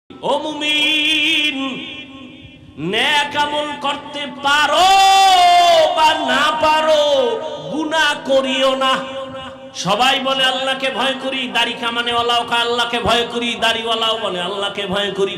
ও মুমিন, নেক আমল করতে পারো বা না পারো, গুনাহ করিও না। সবাই বলে আল্লাহকে ভয় করি, দাড়ি কামানেওয়ালাও আল্লাহকে ভয় করি, দাড়িওয়ালাও বলে আল্লাহকে ভয় করি।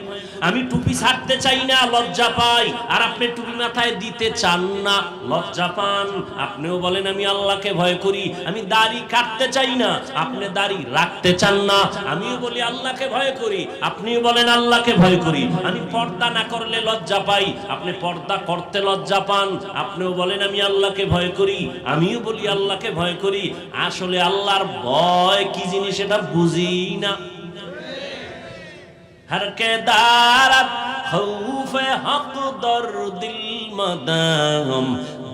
আমি টুপি ছাড়তে চাই না, লজ্জা পাই। আর আপনি টুপি মাথায় দিতে চান না, লজ্জা পান। আপনিও বলেন আমি আল্লাহকে ভয় করি। আমি দাড়ি কাটতে চাই না, আপনি দাড়ি রাখতে চান না। আমিও বলি আল্লাহকে ভয় করি, আপনিও বলেন আল্লাহকে ভয় করি। আমি পর্দা না করলে লজ্জা পাই, আপনি পর্দা করতে লজ্জা পান। আপনিও বলেন আমি আল্লাহকে ভয় করি, আমিও বলি আল্লাহকে ভয় করি। আসলে আল্লাহর ভয় কি জিনিস এটা বুঝি না। हर के दारत खौफ हक दर दिल मदाम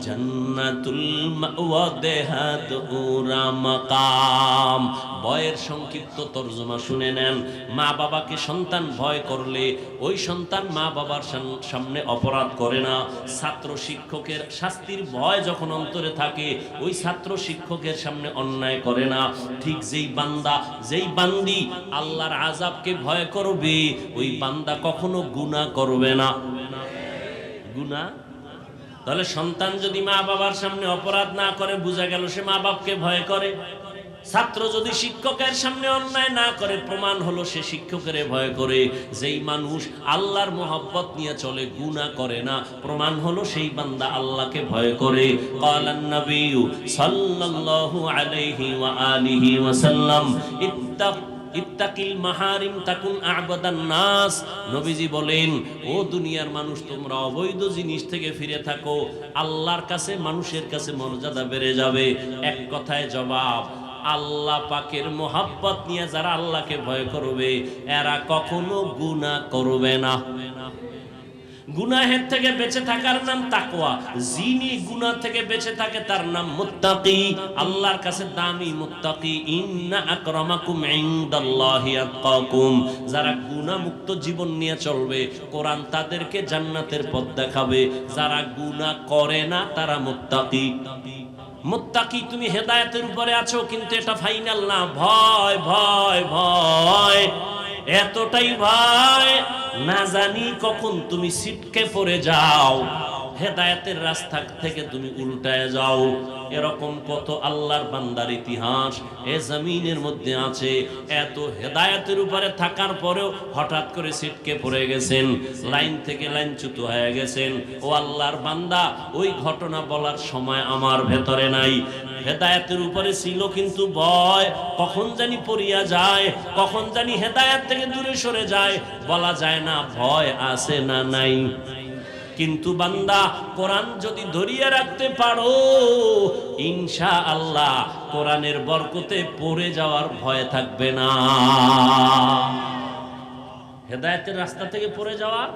जन्नतुल मावा देहात उरा मकाम। ভয়ের সংক্ষিপ্ত তরজমা শুনে নেন। মা বাবাকে সন্তান ভয় করলে ওই সন্তান মা বাবার সামনে অপরাধ করে না। ছাত্র শিক্ষকের শাস্তির ভয় যখন অন্তরে থাকে, ওই ছাত্র শিক্ষকের সামনে অন্যায় করে না। ঠিক যেই বান্দা, যেই বান্দি আল্লাহর আযাবকে ভয় করবে, ওই বান্দা কখনো গুনাহ করবে না। গুনাহ তাহলে সন্তান যদি মা বাবার সামনে অপরাধ না করে, বোঝা গেল সে মা বাপকে ভয় করে। ছাত্র যদি শিক্ষকের সামনে অন্যায় না করে, প্রমাণ হলো সে শিক্ষকের ভয় করে। যেই মানুষ আল্লাহর মোহাব্বত নিয়ে চলে, গুনাহ করে না, প্রমাণ হলো সেই বান্দা আল্লাহকে ভয় করে। ক্বালান নবী সাল্লাল্লাহু আলাইহি ওয়া আলিহি ওয়াসাল্লাম ইত্তাকিল মাহারিম তাকুন আ'বাদান নাস। নবীজি বলেন, ও দুনিয়ার মানুষ, তোমরা অবৈধ জিনিস থেকে ফিরে থাকো, আল্লাহর কাছে, মানুষের কাছে মর্যাদা বেড়ে যাবে। এক কথায় জবাব, আল্লাহ পাকের মোহাব্বত নিয়ে যারা আল্লাহকে ভয় করবে, এরা কখনো গুনাহ করবে না। গুনাহের থেকে বেঁচে থাকার নাম তাকওয়া। যিনি গুনাহ থেকে বেঁচে থাকে তার নাম মুত্তাকি, আল্লাহর কাছে দামি মুত্তাকি। ইন্না আকরামাকুম ইনদাল্লাহি আতকাকুম। যারা গুনাহ মুক্ত জীবন নিয়ে চলবে, কোরআন তাদেরকে জান্নাতের পথ দেখাবে। যারা গুনাহ করে না তারা মুত্তাকি। মুত্তাকি, তুমি হেদায়েতের উপরে আছো, কিন্তু এটা ফাইনাল না। ভয় ভয় ভয়, এতটাই ভয় না জানি কখন তুমি ছিটকে পড়ে যাও, হেদায়েতের রাস্তা থেকে তুমি উল্টায় যাও। এরকম কত আল্লাহর বান্দার ইতিহাস এ জমিনের মধ্যে আছে। এত হেদায়েতের উপরে থাকার পরেও হঠাৎ করে ছিটকে পড়ে গেছেন, লাইন থেকে লাইনচ্যুত হয়ে গেছেন। ও আল্লাহর বান্দা, ওই ঘটনা বলার সময় আমার ভেতরে নাই। হেদায়েতের উপরে ছিল, কিন্তু ভয় কখন জানি পড়িয়া যায়, কখন জানি হেদায়েত থেকে দূরে সরে যায়, বলা যায় না। ভয় আছে না নাই? কিন্তু বান্দা, কোরআন যদি ধরিয়ে রাখতে পারো, ইনশাআল্লাহ কোরআনের বরকতে পড়ে যাওয়ার ভয় থাকবে না। হেদায়েতের রাস্তা থেকে পড়ে যাওয়ার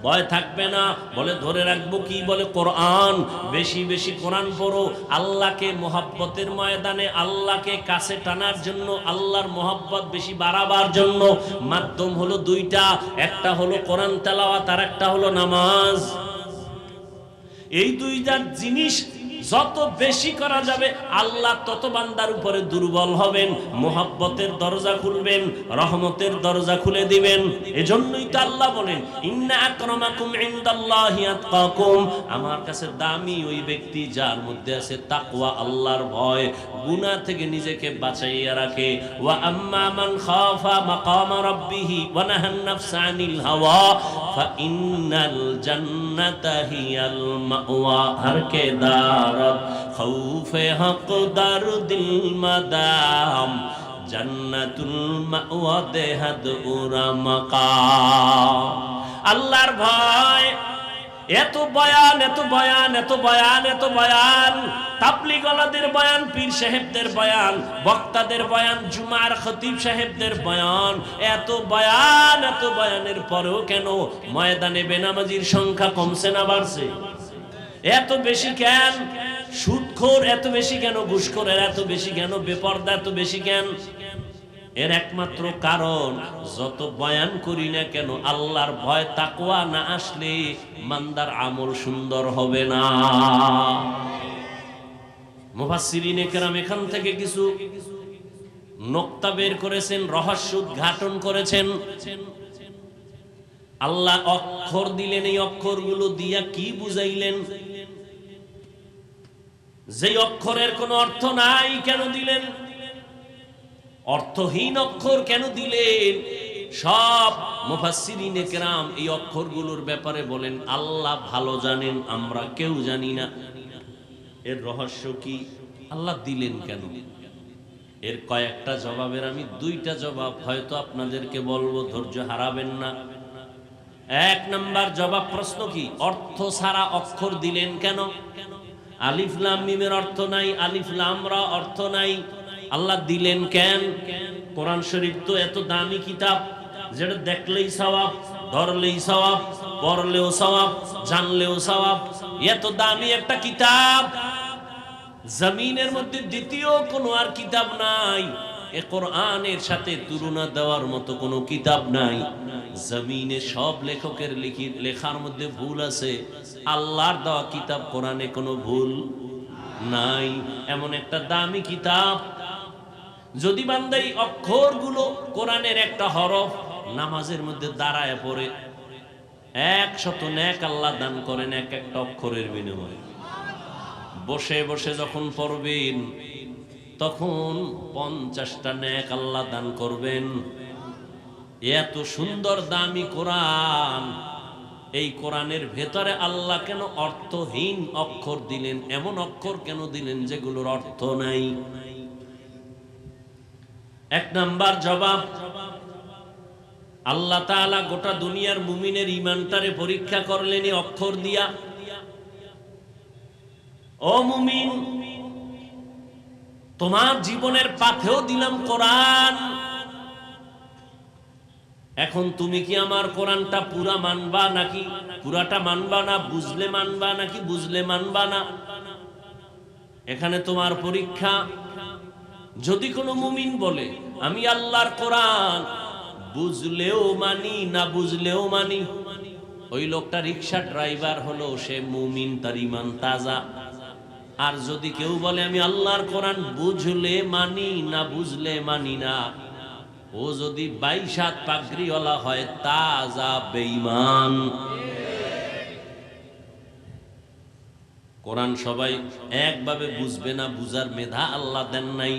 ভয় থাকবে না। বলে ধরে রাখবো কি? বলে কোরআন। বেশি বেশি কোরআন পড়ো। আল্লাহকে মোহাব্বতের ময়দানে, আল্লাহকে কাছে টানার জন্য, আল্লাহর মোহাব্বত বেশি বাড়াবার জন্য মাধ্যম হলো দুইটা। একটা হলো কোরআন তেলাওয়াত, আর একটা হলো নামাজ। এই দুইটা জিনিস যত বেশি করা যাবে, আল্লাহ তত বান্দার উপরে দুর্বল হবেন, মোহাব্বতের দরজা খুলবেন, রহমতের দরজা খুলে দিবেন। এজন্যই তো আল্লাহ বলেন, ইন্না আকরামাকুম ইনদাল্লাহি আতকাকুম। আমার কাছে দামি ওই ব্যক্তি যার মধ্যে আছে তাকওয়া, আল্লাহর ভয়, গুনাহ থেকে নিজেকে বাঁচাইয়া রাখে। ওয়া আম্মা মান খাফা মাকামা রাব্বিহি ওয়া নাহান নাফসা আনিল হাওয়া ফা ইন্নাল জান্নাতা হিয়াল মাওয়া। হর কে দার খৌফে হক দার দিল মাদাম জান্নাতুল মাওয়া দেহাদ উরা মাকাম। আল্লাহর ভয়, এত বয়ান, এত বয়ান, এত বয়ান, এত বয়ান, তাবলীগওয়ালাদের বয়ান, পীর সাহেবদের বয়ান, বক্তাদের বয়ান, জুমার খতিব সাহেবদের বয়ান, এত বয়ান, এত বয়ানের পরেও কেন ময়দানে বেনামাজির সংখ্যা কমছে না বাড়ছে? এত বেশি কেন? সুদখোর এত বেশি কেন? ঘুষখোরের এত বেশি কেন? বেপরদা এত বেশি কেন? এর একমাত্র কারণ, যত বয়ান করি না কেন, আল্লাহর ভয় তাকওয়া না আসলে বান্দার আমল সুন্দর হবে না। মুফাসসিরিনে কেরাম এখান থেকে কিছু নোক্তা বের করেছেন, রহস্য উদ্ঘাটন করেছেন। আল্লাহ অক্ষর দিলেন, এই অক্ষরগুলো দিয়া কি বুঝাইলেন? যে অক্ষরের কোনো অর্থ নাই কেন দিলেন? অর্থহীন অক্ষর কেন দিলেন? সব মুফাসসিরিনে কেরাম এই অক্ষরগুলোর ব্যাপারে বলেন আল্লাহ ভালো জানেন, আমরা কেউ জানি না। এর রহস্য কি? আল্লাহ দিলেন কেন? এর কয়েকটা জবাবের আমি দুইটা জবাব হয়তো আপনাদেরকে বলবো, ধৈর্য হারাবেন না। এক নাম্বার জবাব, প্রশ্ন কি? অর্থ ছাড়া অক্ষর দিলেন কেন? আলিফ লাম মিমের অর্থ নাই, আলিফ লাম রা অর্থ নাই, আল্লাহ দিলেন কেন? কোরআন শরীফ তো এত দামি কিতাব, যেটা দেখলেই সওয়াব, ধরলেই সওয়াব, পড়লেও সওয়াব, জানলেও সওয়াব। এত দামি একটা কিতাব, জমিনের মধ্যে দ্বিতীয় কোনো আর কিতাব নাই। এ কোরআনের সাথে তুলনা দেওয়ার মতো কোনো কিতাব নাই। জমিনে সব লেখকের লেখার মধ্যে ভুল আছে, আল্লাহর দেওয়া কিতাব কোরআনে কোনো ভুল নাই। এমন একটা দামি কিতাব, যদি বান্দা এই অক্ষরগুলো কোরআনের একটা হরফ নামাজের মধ্যে দাঁড়ায় পড়ে, 100 নেক আল্লাহ দান করেন এক একটা অক্ষরের বিনিময়ে। বসে বসে যখন পড়বেন তখন 50টা নেক আল্লাহ দান করবেন। এত সুন্দর দামি কোরআন, এই কোরআনের ভেতরে আল্লাহ কেন অর্থহীন অক্ষর দিলেন? এমন অক্ষর কেন দিলেন যেগুলোর অর্থ নাই? এক নাম্বার জবাব, আল্লাহ তাআলা গোটা দুনিয়ার মুমিনের ঈমানটারে পরীক্ষা করলেন এই অক্ষর দিয়া। ও মুমিন, তোমার জীবনের পাথেও দিলাম কোরআন, এখন তুমি কি আমার কোরআনটা পুরা মানবা নাকি পুরাটা মানবা না? বুঝলে মানবা নাকি বুঝলে মানবা না? এখানে তোমার পরীক্ষা। যদি কোনো মুমিন বলে আমি আল্লাহর কোরআন বুঝলেও মানি না বুঝলেও মানি, ওই লোকটা রিক্সা ড্রাইভার হলো, সে মুমিন, তার ঈমান তাজা। আর যদি কেউ বলে আমি আল্লাহর কোরআন বুঝলে মানি না বুঝলে মানি না, ও যদি 22 হাত পাগড়িওয়ালা হয়, তাজা বেঈমান। কোরআন সবাই একভাবে বুঝবে না, বুঝার মেধা আল্লাহ দেন নাই।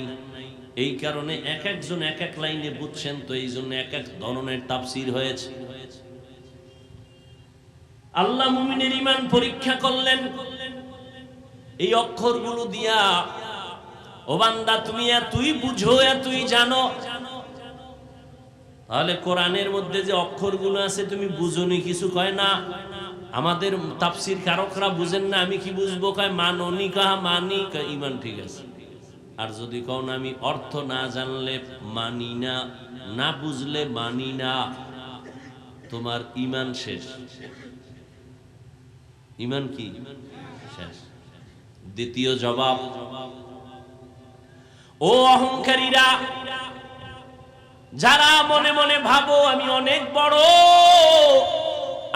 এই কারণে এক একজন এক এক লাইনে বুঝছেন, তো এই জন্য এক এক ধরনের তাফসীর হয়েছে। আল্লাহ মুমিনের ঈমান পরীক্ষা করলেন এই অক্ষরগুলো দিয়া। ও বান্দা, তুমি এতই বুঝো, এতই জানো, তাহলে কোরআনের মধ্যে যে অক্ষরগুলো আছে তুমি বুঝোনি কিছু? কয় না, আমাদের তাফসীর কারকরা বুঝেন না, আমি কি বুঝবো? কয় মাননি, কাহা মানি, কয় ঈমান ঠিক আছে। আর যদি কও না আমি অর্থ না জানলে মানি না, না বুঝলে মানি না, তোমার ঈমান শেষ। ঈমান কি শেষ? দ্বিতীয় জবাব, ও অহংকারীরা, যারা মনে মনে ভাবো আমি অনেক বড়,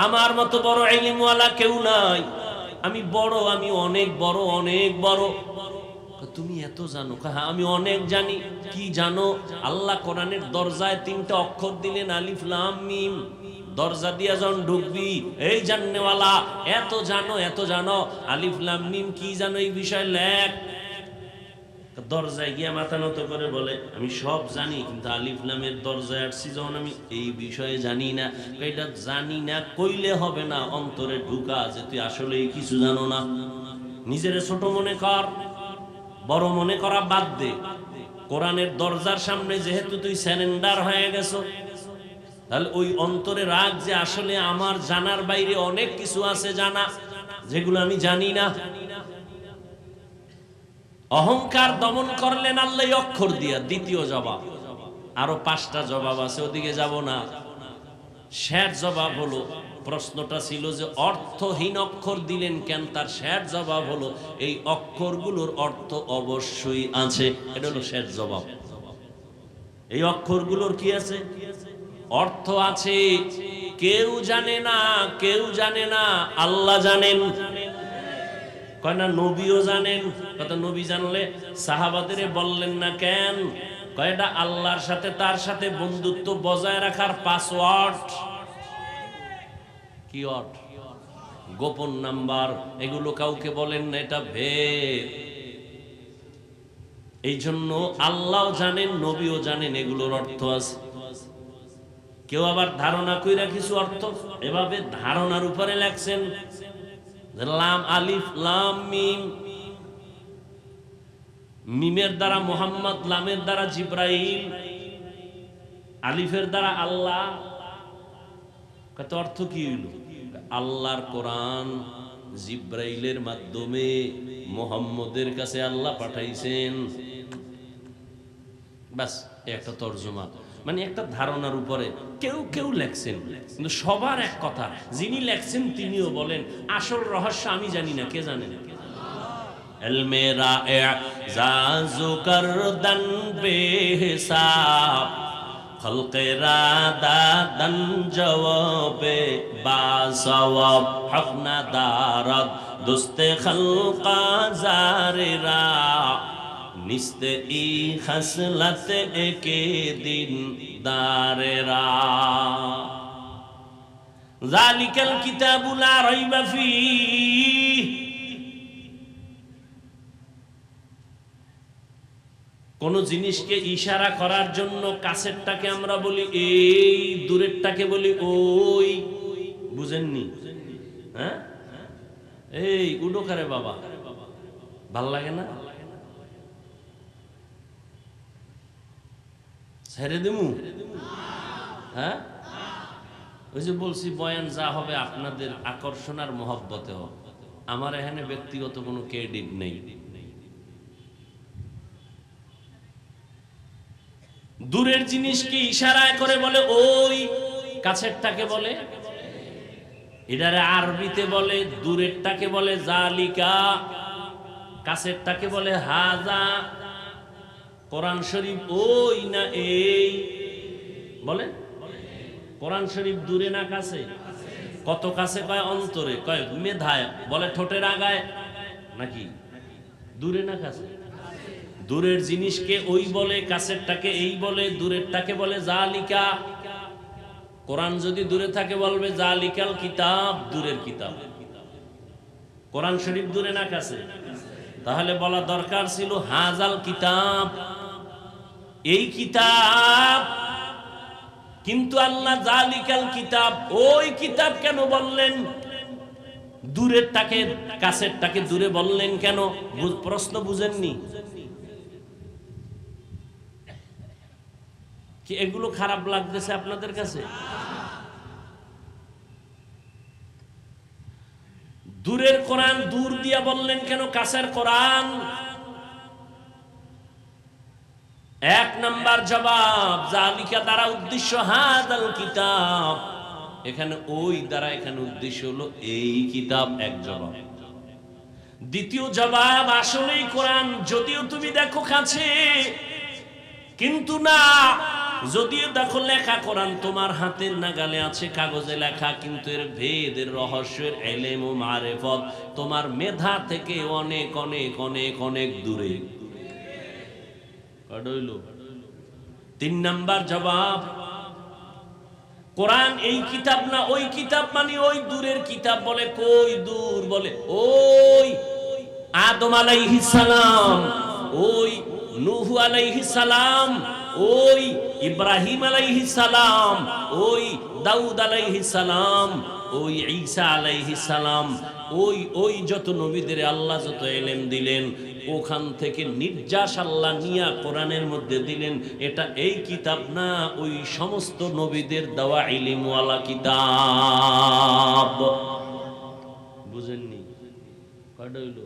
আমার মতো বড় ইলমওয়ালা কেউ নাই, আমি বড়, আমি অনেক বড়, অনেক বড়। তুমি এত জানো? হ্যাঁ আমি অনেক জানি। কি জানো? আল্লাহ কোরআনের দরজায় 3টা অক্ষর দিলেন, আলিফ লাম মিম। দরজা দিয়া যখন ঢুকবি, এই জাননেওয়ালা, এত জানো, এত জানো, আলিফ লাম মিম কি জানো এই বিষয় লেখ। দরজায় গিয়া মাথা নত করে বলে আমি সব জানি, কিন্তু আলিফ লামের দরজায় আসছি যখন আমি এই বিষয়ে জানি না। এটা জানি না কইলে হবে না, অন্তরে ঢুকা যে তুই আসলে কিছু জানো না। নিজেরে ছোট মনে কর, বড় মনে করা বাদ দে। কোরআনের দরজার সামনে যেহেতু তুই স্যারেন্ডার হয়ে গেছো, তাহলে ওই অন্তরে রাখ যে আসলে আমার জানার বাইরে অনেক কিছু আছে জানা, যেগুলো আমি জানি না। অহংকার দমন করলেন আল্লাহ অক্ষর দিয়া। দ্বিতীয় জবাব, আরো 5টা জবাব আছে, ওদিকে যাব না। শেষ জবাব হলো, প্রশ্নটা ছিল যে অর্থহীন অক্ষর দিলেন কেন, তার শেষ জবাব হলো এই অক্ষরগুলোর অর্থ অবশ্যই আছে। এটা হলো শেষ জবাব। এই অক্ষরগুলোর কি আছে? অর্থ আছে। কেউ জানে না, কেউ জানে না, আল্লাহ জানেন। কয় না নবীও জানেন। কথা নবী জানলে সাহাবাদের বললেন না কেন? কয়টা আল্লাহর সাথে তার সাথে বন্ধুত্ব বজায় রাখার পাসওয়ার্ড। কি অর্থ? গোপন নাম্বার, এগুলো কাউকে বলেন না, এটা ভেদ। এই জন্য আল্লাহ জানেন, নবীও জানেন এগুলোর অর্থ আছে। কেউ আবার ধারণা কইরা কিছু অর্থ এভাবে ধারণার উপরে লেখছেন। লাম আলিফ লাম মিম, মিমের দ্বারা মুহাম্মদ, লামের দ্বারা জিব্রাইল, আলিফের দ্বারা আল্লাহ। কত অর্থ কি হইল? আল্লাহর কোরআন জিব্রাইলের মাধ্যমে মুহাম্মদের কাছে আল্লাহ পাঠাইছেন। বাস একটা তরজমা, মানে একটা ধারণার উপরে কেউ কেউ লেখছেন, কিন্তু সবার এক কথা, যিনি লেখছেন তিনিও বলেন আসল রহস্য আমি জানি না, কে জানেন? নিস্তে ই খসলত একে দিন দারেরা যালিকাল কিতাবু লা রাইবা ফীহ। কোন জিনিসকে ইশারা করার জন্য কাছেরটাকে আমরা বলি এই, দূরেরটাকে বলি ওই। বুঝেননি? হ্যাঁ, এই উডো করে বাবা, ভাল লাগে না? ছেড়ে দেবো? হ্যাঁ, ওই যে বলছি বয়ান যা হবে আপনাদের আকর্ষণ আর মহব্বতে হবে। আমার এখানে ব্যক্তিগত কোনো ক্রেডিট নেই। দূরের জিনিসকে ইশারায় করে বলে ওই, কাছেরটাকে বলে, এটারে আরবিতে বলে, দূরেরটাকে বলে জালিকা, কাছেরটাকে বলে হাজা। কোরআন শরীফ ওই না এই বলে? কোরআন শরীফ দূরে না কাছে? কত কাছে কয় অন্তরে, কয় মেধায়, বলে ঠোঁটের আগায়, নাকি দূরে না কাছে? দূরের জিনিসকে ওই বলে, কাছেরটাকে এই বলে, দূরেরটাকে বলে জালিকা। কোরআন যদি দূরে থাকে বলবে জালিকাল কিতাব, দূরের কিতাব। কোরআন শরীফ দূরে না কাছে? তাহলে বলা দরকার ছিল হাজাল কিতাব, এই কিতাব। কিন্তু আল্লাহ জালিকাল কিতাব, ওই কিতাব কেন বললেন? দূরেরটাকে কাছেরটাকে দূরে বললেন কেন? প্রশ্ন বুঝেননি কি? এগুলো খারাপ লাগতেছে আপনাদের কাছে? দূরের কোরআন দূর দিয়া বললেন কেন, কাছের কোরআন? এক নাম্বার জবাব, জালিকা দ্বারা উদ্দেশ্য হাযাল কিতাব, এখানে ওই দ্বারা এখানে উদ্দেশ্য হলো এই কিতাব, এক জবাব। দ্বিতীয় জবাব, আসলেই কোরআন যদিও তুমি দেখো কাছে, কিন্তু না, যদিও দেখো লেখা কোরআন তোমার হাতের নাগালে আছে, কাগজে লেখা, কিন্তু এর ভেদের রহস্যের ইলম ও মারিফত তোমার মেধা থেকে অনেক অনেক অনেক অনেক দূরে। তিন নাম্বার জবাব, কোরআন এই কিতাব না ওই কিতাব, মানে ওই দূরের কিতাব। বলে কই দূর? বলে ওই আদম আলাইহিস সালাম, ওই নূহ আলাইহিস সালাম, ওই ইব্রাহিম আলাইহিস সালাম, ওই দাউদ আলাইহিস সালাম, ওই ঈসা আলাইহিস সালাম, ওই যত নবীদের আল্লাহ যত ইলম দিলেন, ওখান থেকে নির্যাস আল্লাহ নিয়া কোরআনের মধ্যে দিলেন। এটা এই কিতাব না, ওই সমস্ত নবীদের দেওয়া ইলমওয়ালা কিতাব। বুঝেননি? কয়টা হইল?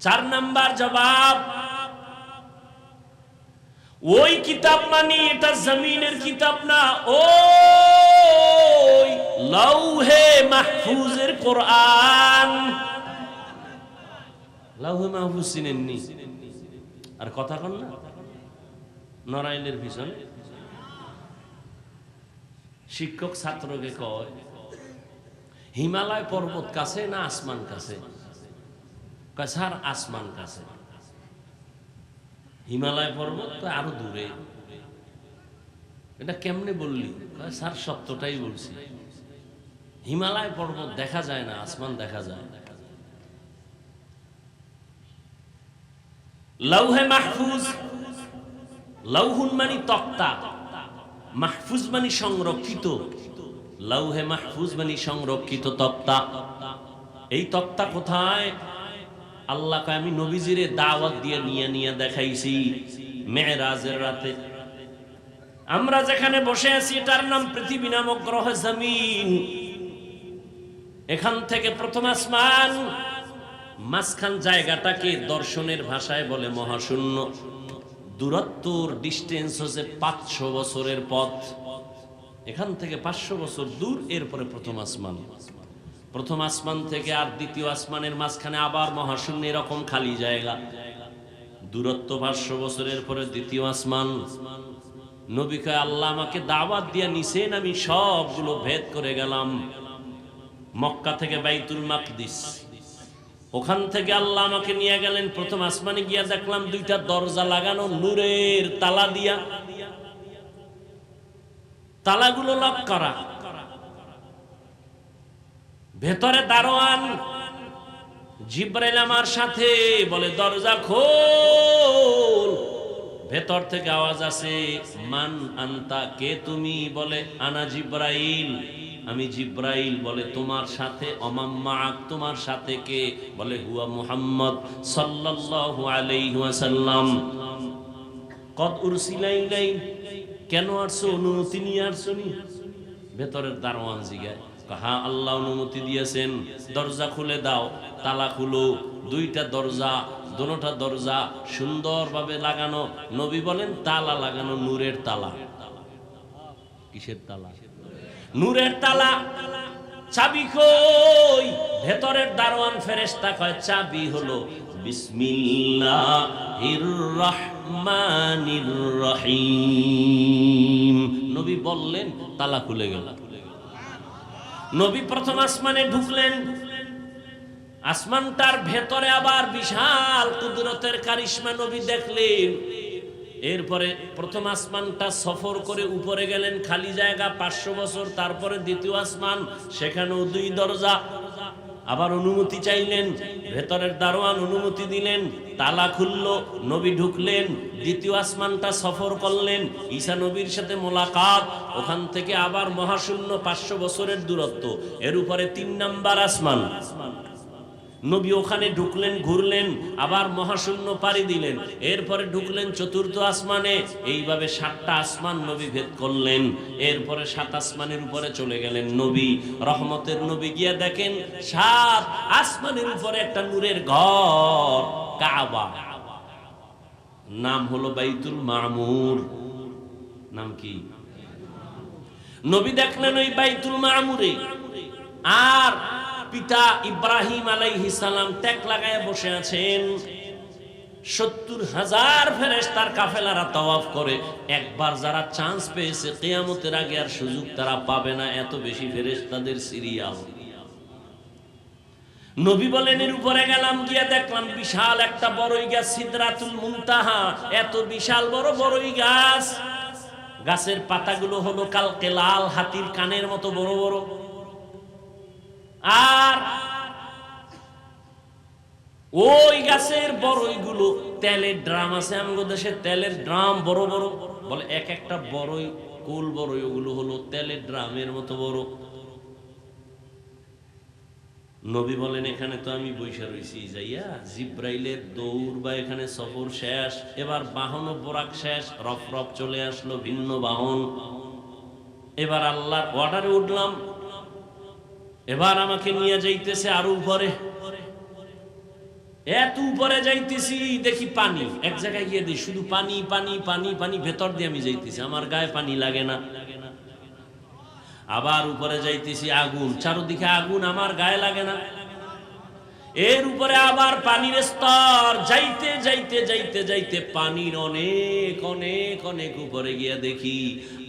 চার নাম্বার জবাব, ওই কিতাব মানে এটা জমিনের কিতাব না, ওই লাউহে মাহফুজের কোরআন। লাউহে মাহফুজ চিনেননি? আর কথা কন না, নড়াইলের পিছনে শিক্ষক ছাত্রকে কয় হিমালয় পর্বত কাছে না আসমান কাছে? কয় স্যার আসমান কাছে। হিমালয় পর্বত তো আরো দূরে। এটা কেমনে বললি? কয় স্যার সত্যটাই বলছি। হিমালয় পর্বত দেখা যায় না, আসমান দেখা যায়। লৌহে মাহফুজ, লৌহুন মানে তক্তা, মাহফুজ মানে সংরক্ষিত। লৌহে মাহফুজ মানে সংরক্ষিত তক্তা। এই তক্তা কোথায়? আল্লাহ কয় আমি নবীজিরে দাওয়াত দিয়ে নিয়ে দেখাইছি মেরাজের রাতে। আমরা যেখানে বসে আছি এটার নাম পৃথিবী নামক গ্রহ জমিন। এখান থেকে প্রথম আসমান, মাঝখান জায়গাটাকে দর্শনের ভাষায় বলে মহাশূন্য। দূরত্বর ডিস্টেন্স হচ্ছে 500 বছরের পথ। এখান থেকে 500 বছর দূর, এরপরে প্রথম আসমান। প্রথম আসমান থেকে আর দ্বিতীয় আসমানের মাঝখানে আবার মহাশূন্য, এরকম খালি জায়গা। দূরত্ব 500 বছরের পরে দ্বিতীয় আসমান। নবী কয় আল্লাহ আমাকে দাওয়াত দিয়ে নিছেন, আমি সবগুলো ভেদ করে গেলাম। মক্কা থেকে বাইতুল মাকদিস, ওখান থেকে আল্লাহ আমাকে নিয়ে গেলেন প্রথম আসমানে। গিয়া দেখলাম 2টা দরজা লাগানো নূরের তালা দিয়া, তালাগুলো লক করা। ভেতরে দারোয়ান জিব্রাইল আমার সাথে বলে দরজা খোল। ভেতর থেকে আওয়াজ আছে, মান আনতা, কে তুমি? বলে আনা জিব্রাইল, আমি জিব্রাইল। বলে তোমার সাথে? অমাম্মাক, তোমার সাথে কে? বলে হুয়া মুহাম্মদ সাল্লাল্লাহু আলাইহি ওয়াসাল্লাম। কদ উরসিলা ইলাই, কেন আসছো? অনুমতি নিয়ে আসছো নি? ভেতরের দারোয়ান জিগায়, হ্যাঁ আল্লাহ অনুমতি দিয়েছেন, দরজা খুলে দাও। তালা খুলো। 2টা দরজা, দোনোটা দরজা সুন্দরভাবে লাগানো। নবী বলেন তালা লাগানো নূরের তালা। কিসের তালা? নূরের তালা। চাবি কই? ভেতরের দারোয়ান ফেরেশতা কয় চাবি হলো বিসমিল্লাহির রহমানির রহিম। নবী বললেন, তালা খুলে গেল। নবী প্রথম আসমানে ঢুকলেন। আসমানটার ভেতরে আবার বিশাল কুদরতের কারিশমা নবী দেখলেন। এরপরে প্রথম আসমানটা সফর করে উপরে গেলেন, খালি জায়গা 500 বছর। তারপরে দ্বিতীয় আসমান, সেখানেও 2 দরজা। আবার অনুমতি চাইলেন, ভেতরের দারোয়ান অনুমতি দিলেন, তালা খুলল, নবী ঢুকলেন। দ্বিতীয় আসমানটা সফর করলেন, ঈসা নবীর সাথে মোলাকাত। ওখান থেকে আবার মহাশূন্য, 500 বছরের দূরত্ব। এর উপরে 3 নাম্বার আসমান। নবী ওখানে ঢুকলেন, ঘুরলেন, আবার মহাশূন্য পাড়ি দিলেন। এরপরে ঢুকলেন 4র্থ আসমানে। এইভাবে 7টা আসমান নবী ভেদ করলেন। এরপরে 7 আসমানের উপরে চলে গেলেন নবী, রহমতের নবী। গিয়া দেখেন 7 আসমানের উপরে একটা নূরের ঘর, কাবা। নাম হলো বাইতুল মামুর। নাম কি? নবী দেখলেন ওই বাইতুল মামুরে। আর পিতা ইব্রাহিম আলাইহিস সালাম ট্যাক লাগায় বসে আছেন। 70,000 ফেরেশতার কাফেলারা তাওয়াফ করে। একবার যারা চান্স পেয়েছে, কিয়ামতের আগে আর সুযোগ তারা পাবে না, এত বেশি ফেরেশতাদের সিরিয়াল। নবী বলেন এর উপরে গেলাম, গিয়া দেখলাম বিশাল একটা বড়ই গাছ, সিদরাতুল মুনতাহা। এত বিশাল বড় বড়ই গাছ, গাছের পাতাগুলো হলো কালকে লাল, হাতির কানের মতো বড় বড়। আর ওই গাছের বড়ইগুলো, তেলের ড্রাম আছে আমাদের দেশে, তেলের ড্রাম বড় বড়। বলে এক একটা বড়ই, কুল বড়ই, ওগুলো হলো তেলের ড্রামের মতো বড়। নবী বলেন এখানে তো আমি বৈশা রইছি, যাইয়া জিব্রাইলের দৌড় বা এখানে সফর শেষ। এবার বাহন ও বোরাক শেষ, রফ রফ চলে আসলো ভিন্ন বাহন। এবার আল্লাহর অর্ডারে উঠলাম। এবার আমাকে নিয়ে যাইতেছে আরো উপরে। এত উপরে যাইতেছি, দেখি পানি। এক জায়গায় গিয়ে দিই শুধু পানি পানি পানি পানি, ভেতর দিয়ে আমি যাইতেছি, আমার গায়ে পানি লাগে না। আবার উপরে যাইতেছি, আগুন, চারদিকে আগুন, আমার গায়ে লাগে না। এর উপরে আবার পানির স্তর, যাইতে যাইতে যাইতে যাইতে পানির অনেক অনেক অনেক উপরে গিয়া দেখি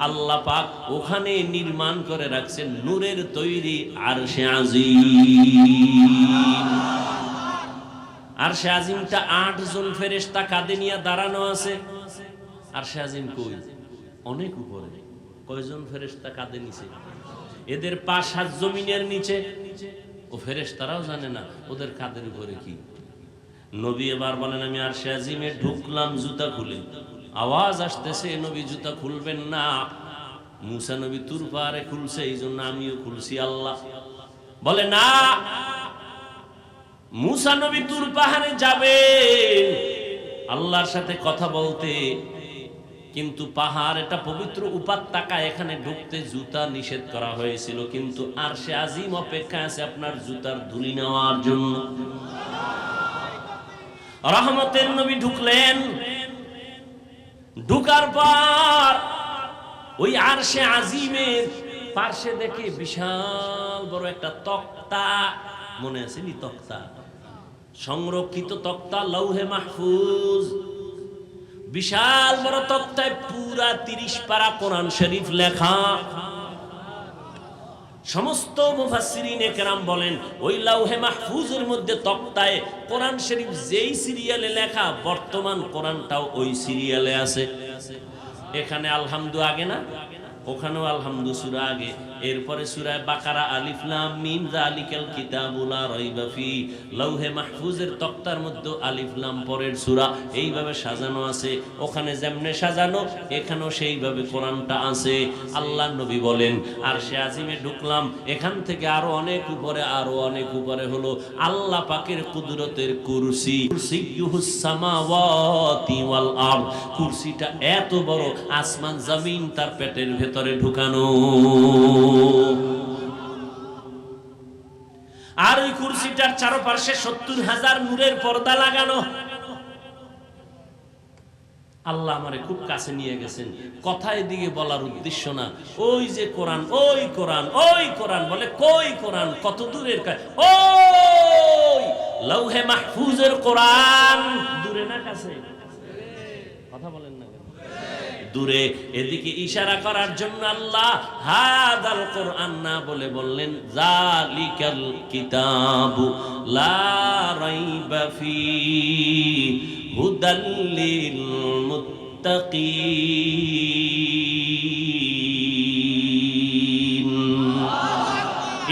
আল্লাহ পাক ওখানে নির্মাণ করে রাখছেন নূরের তৈরি আরশে আজিম। আরশে আজিমটা 8 জন ফেরেশতা কাঁধে নিয়ে দাঁড়ানো আছে। আরশে আজিম কই? অনেক উপরে। কয়জন ফেরেশতা কাঁধে নিছে? এদের পাশ হাত জমিনের নিচে। ও ফেরেশতারাও জানে না ওদের কাদের উপরে কি। নবী এবার বলেন আমি আরশে আজিমে ঢুকলাম জুতা খুলে, আওয়াজ আসতেছে নবী জুতা খুলবেন না। মুসা নবী তুর পাহাড়ে খুলছে, এই জন্য আমিও খুলছি। আল্লাহ বলে না, মুসা নবী তুর পাহাড়ে যাবে আল্লাহর সাথে কথা বলতে, কিন্তু পাহাড় এটা পবিত্র উপত্যকা, এখানে ঢুকতে জুতা নিষেধ করা হয়েছিল, কিন্তু আরশে আজিম অপেক্ষা আছে আপনার জুতার ধুলি নেওয়ার জন্য। রহমতের নবী ঢুকলেন, ঢুকার পর ওই আরশে আজিমের পার্শ্বে দেখে বিশাল বড় একটা তক্তা, মনে আছে নি তক্তা, সংরক্ষিত তক্তা, লৌহে মাহফুজ, বিশাল বড় তক্তায় পুরা 30 পারা কোরআন শরীফ লেখা। সমস্ত মুফাসসিরিনে কেরাম বলেন ওই লৌহে মাহফুজের মধ্যে তক্তায় কোরআন শরীফ যেই সিরিয়ালে লেখা, বর্তমান কোরআনটাও ওই সিরিয়ালে আছে। এখানে আলহামদু আগে না, ওখানেও আলহামদু সূরা আগে, এরপরে সূরা বাকারা আলিফ লাম মিম যালিকাল কিতাবু লা রাইবা ফি, লৌহে মাহফুজের তক্তার মধ্যে আলিফ লাম পরের সূরা, এইভাবে সাজানো আছে। ওখানে যেমনে সাজানো এখানেও সেইভাবে কোরআনটা আছে। আল্লাহ নবী বলেন আরশে আজিমে ঢুকলাম, এখান থেকে আরো অনেক উপরে, আরো অনেক উপরে হলো আল্লাহ পাকের কুদরতের কুরসি, কুরসিয়ুহুস সামাওয়াতি ওয়াল আরদ, কুরসিটা এত বড় আসমান জমিন তার পেটের ভেতরে ঢুকানো। আর ওই কুরসিটার চারপাশে 70,000 নূরের পর্দা লাগানো। আল্লাহ আমারে খুব কাছে নিয়ে গেছেন, কথা এদিকে বলার উদ্দেশ্য না, ওই যে কোরআন, ওই কোরআন, ওই কোরআন, বলে কই কোরআন, কত দূরের, ওই লৌহে মাহফুজের কোরআন, দূরে না কাছে? কথা বলেন না দূরে, এদিকে ইশারা করার জন্য আল্লাহ হাদাল কোরআন না বলে বললেন যালিকাল কিতাবু লা রাইবা ফি হুদাল লিল মুত্তাকিন।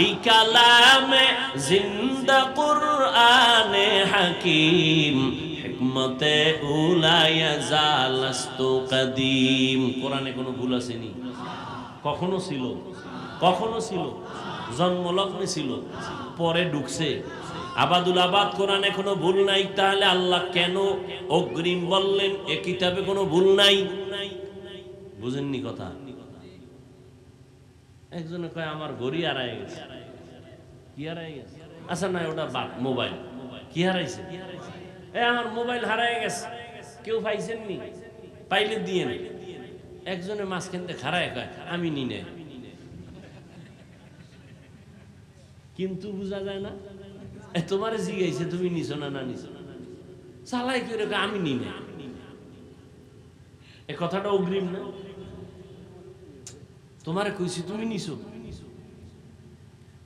এই কালামে জিন্দা কুরআনে হাকিম, হিকমতে উলায়া জালাস্তু কাদিম। কোরআনে কোনো ভুল আসেনি, কখনো ছিল, কখনো ছিল, জন্মলগ্নে ছিল, পরে ঢুকছে। আবাদুল আবাদ কোরআনে কোনো ভুল নাই, তাহলে আল্লাহ কেন অগ্রিম বললেন এ কিতাবে কোনো ভুল নাই? বুঝেননি কথা? একজনে কয় আমার ঘড়ি হারায় গেছে। কি হারায় গেছে? আচ্ছা না, ওটা বাদ, মোবাইল। কি হারাইছে? আমার মোবাইল হারায় গেছে, কেউ পাইছেন নি? পাইলে দিয়ে নি। একজনের মাঝখান থেকে হারায় কয় আমি নি নাই, কিন্তু বুঝা যায় না তোমার জিজ্ঞাসা তুমি নিছো না, না নিছো চালাই করে আমি নি না, এ কথাটা অগ্রিম না? তোমারে কইছি তুমি নিছো।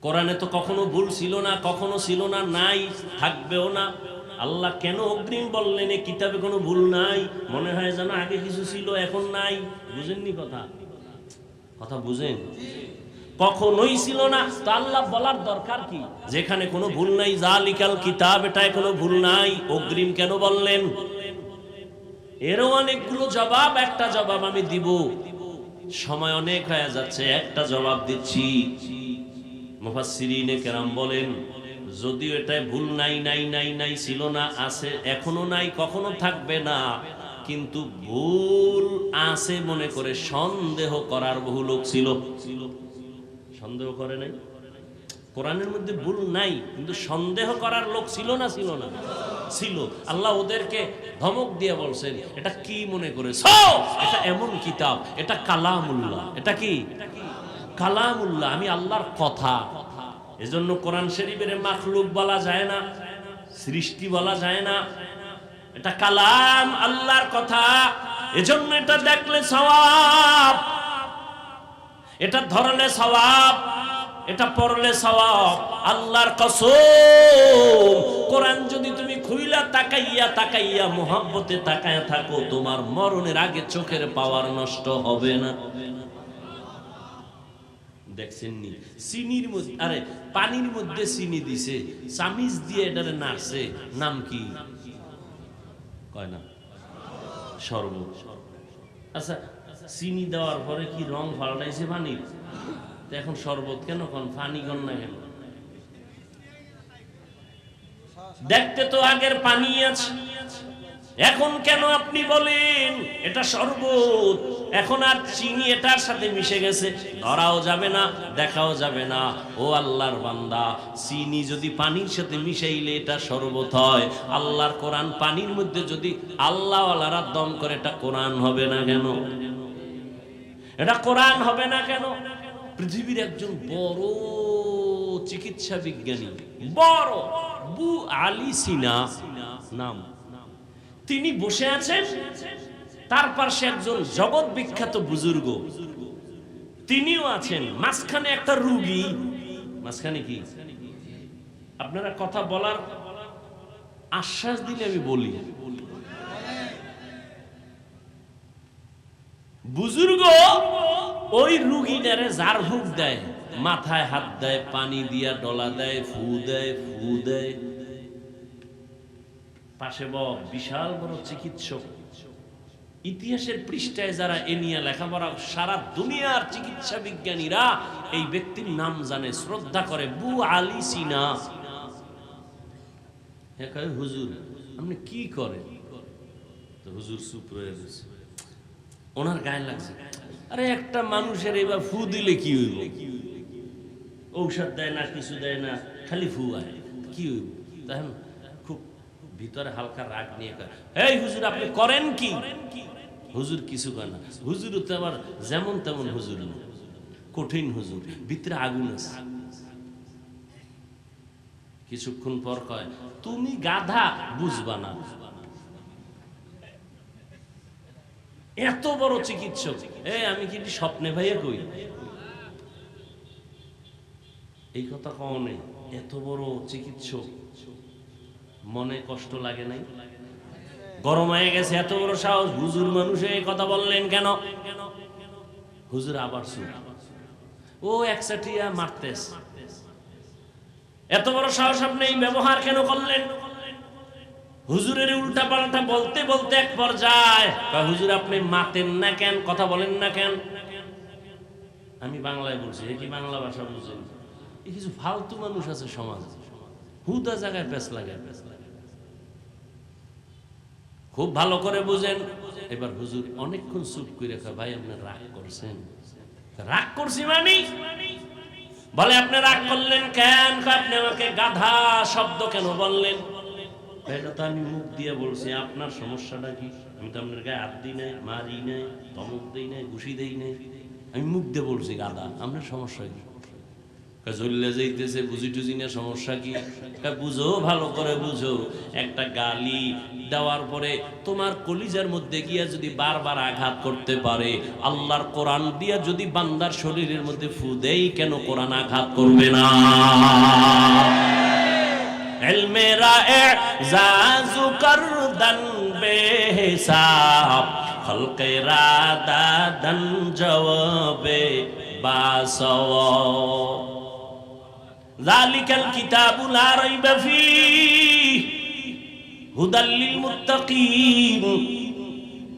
কোরআনে তো কখনো ভুল ছিল না, কখনো ছিল না, নাই, থাকবেও না। আল্লাহ কেন অগ্রিম বললেন এ কিতাবে কোনো ভুল নাই? মনে হয় যেন আগে কিছু ছিল এখন নাই। বুঝেননি কথা? কথা বুঝেন? কখনোই ছিল না, তো আল্লাহ বলার দরকার কি? যেখানে কোনো ভুল নাই, যালিকাল কিতাব, এটায় কোনো ভুল নাই, অগ্রিম কেন বললেন? এরও অনেকগুলো জবাব, একটা জবাব আমি দিব, সময় অনেক হয়ে যাচ্ছে, একটা জবাব দিচ্ছি। মুফাসসিরিনে কেরাম বলেন যদিও এটায় ভুল নাই, নাই নাই নাই, ছিল না, আছে, এখনো নাই, কখনো থাকবে না, কিন্তু ভুল আছে মনে করে সন্দেহ করার বহু লোক ছিল। সন্দেহ করে নাই? কোরআনের মধ্যে ভুল নাই, কিন্তু সন্দেহ করার লোক ছিল না? ছিল না? ছিল। আল্লাহ ওদেরকে ধমক দিয়ে বলছেন এটা কি মনে করেছো? এটা এমন কিতাব, এটা কালামুল্লাহ। এটা কি? কালামুল্লাহ, আমি আল্লাহর কথা। এজন্য কোরআন শরীফের মাখলুক বলা যায় না, সৃষ্টি বলা যায় না, এটা কালাম, আল্লাহর কথা। এজন্য এটা দেখলে সওয়াব, এটা ধরলে সওয়াব, এটা পড়লে সওয়াব। আল্লাহর কসম, কোরআন যদি তুমি খুইলা তাকাইয়া তাকাইয়া মোহাব্বতে তাকায়া থাকো, তোমার মরণের আগে চোখের পাওয়ার নষ্ট হবে না। দেখছেন নি চিনির মধ্যে, আরে পানির মধ্যে চিনি দিছে, চামিচ দিয়ে এটারে নাড়ছে, নাম কি কয় না? শরবত। আচ্ছা, চিনি দেওয়ার পরে কি রং পাল্টাইছে পানির? এখন শরবত কেন কোন পানি কোন না কেন? দেখতে তো আগের পানি আছে, এখন কেন আপনি বলেন এটা শরবত? এখন আর চিনি এটার সাথে মিশে গেছে, ধরাও যাবে না, দেখাও যাবে না। ও আল্লাহর বান্দা, চিনি যদি পানির সাথে মিশাইলে এটা শরবত হয়, আল্লাহর কোরআন পানির মধ্যে যদি আল্লাহওয়ালারা দম করে, এটা কোরআন হবে না কেন? এটা কোরআন হবে না কেন? পৃথিবীর একজন বড় চিকিৎসা বিজ্ঞানী, বড় আবু আলী সিনা নাম, তিনি বসে আছেন, তার পাশে একজন জগৎ বিখ্যাত বুজুর্গ, তিনিও আছেন, মাঝখানে একটা রোগী। মাঝখানে কি? আপনারা কথা বলার আশ্বাস দিলে আমি বলি। বুজুর্গ ওই রুগীটারে জার ফুক দেয়, মাথায় হাত দেয়, পানি দিয়া ডলা দেয়, ফু দেয়, ফু দেয়। পাশে বিশাল বড় চিকিৎসক, ইতিহাসের পৃষ্ঠায় যারা এ নিয়ে লেখাপড়া, সারা দুনিয়ার চিকিৎসা বিজ্ঞানীরা এই ব্যক্তির নাম জানে, শ্রদ্ধা করে, আবু আলী সিনা। হুজুর আপনি কি করেন? তো হুজুর চুপ রয়ে গেছে, ওনার গায়ে লাগছে, আরে একটা মানুষের এবার ফু দিলে কি হইব? ঔষধ দেয় না, কিছু দেয় না, খালি ফু আয়, কি হইব? তখন খুব ভিতরে হালকা রাগ নিয়ে কয়, এই হুজুর আপনি করেন কি? হুজুর কিছু কয় না। হুজুর তো আবার যেমন তেমন হুজুর না, কঠিন হুজুর, ভিতরে আগুন আছে। কিছুক্ষণ পর কয়, তুমি গাধা, বুঝবা না। এত বড় চিকিৎসক, আমি কি স্বপ্নে ভাইয়া কই? এই কথা কও নেই, এত বড় চিকিৎসক, মনে কষ্ট লাগে নাই? গরম হয়ে গেছে, এত বড় সাহস, হুজুর মানুষে এই কথা বললেন কেন? হুজুর আবার চুপ, ও একসাটিয়া মারতেস, এত বড় সাহস আপনি এই ব্যবহার কেন করলেন? হুজুরের উল্টা পাল্টা বলতে বলতে এক পর্যায়ে, হুজুর আপনি মাতেন না কেন, কথা বলেন না কেন? আমি বাংলায় বলছি, কি বাংলা ভাষা বুঝেন? এই কিছু ফালতু মানুষ আছে সমাজে, হুদা জায়গায় পেছ লাগে। খুব ভালো করে বুঝেন। এবার হুজুর অনেকক্ষণ চুপ করে কয়, ভাই আপনি রাগ করছেন? রাগ করছি মানে? বলে আপনি রাগ করলেন কেন? আপনি আমাকে গাধা শব্দ কেন বললেন? এটা তো আমি মুখ দিয়ে বলছি, আপনার সমস্যাটা কি? আমি তো আপনার গায়ে হাত দিই নাই, মারি নাই, ধমক দিই নাই, ঘুষি দেই নাই, আমি মুখ দিয়ে বলছি গাধা, আপনার সমস্যা কি? চলে যাইতেছে, বুঝি টুঝি না, সমস্যা কি? বুঝো, ভালো করে বুঝো, একটা গালি দেওয়ার পরে তোমার কলিজার মধ্যে গিয়া যদি বারবার আঘাত করতে পারে, আল্লাহর কোরআন দিয়া যদি বান্দার শরীরের মধ্যে ফু দেই, কেন কোরআন আঘাত করবে না? ইলমেরা ইজাজু করদান বেহিসাব, খলকেরা দাদান জওয়াবে বাসওয়া। যালিকাল কিতাবু লা রাইবা ফীহি হুদাল লিল মুত্তাকিন।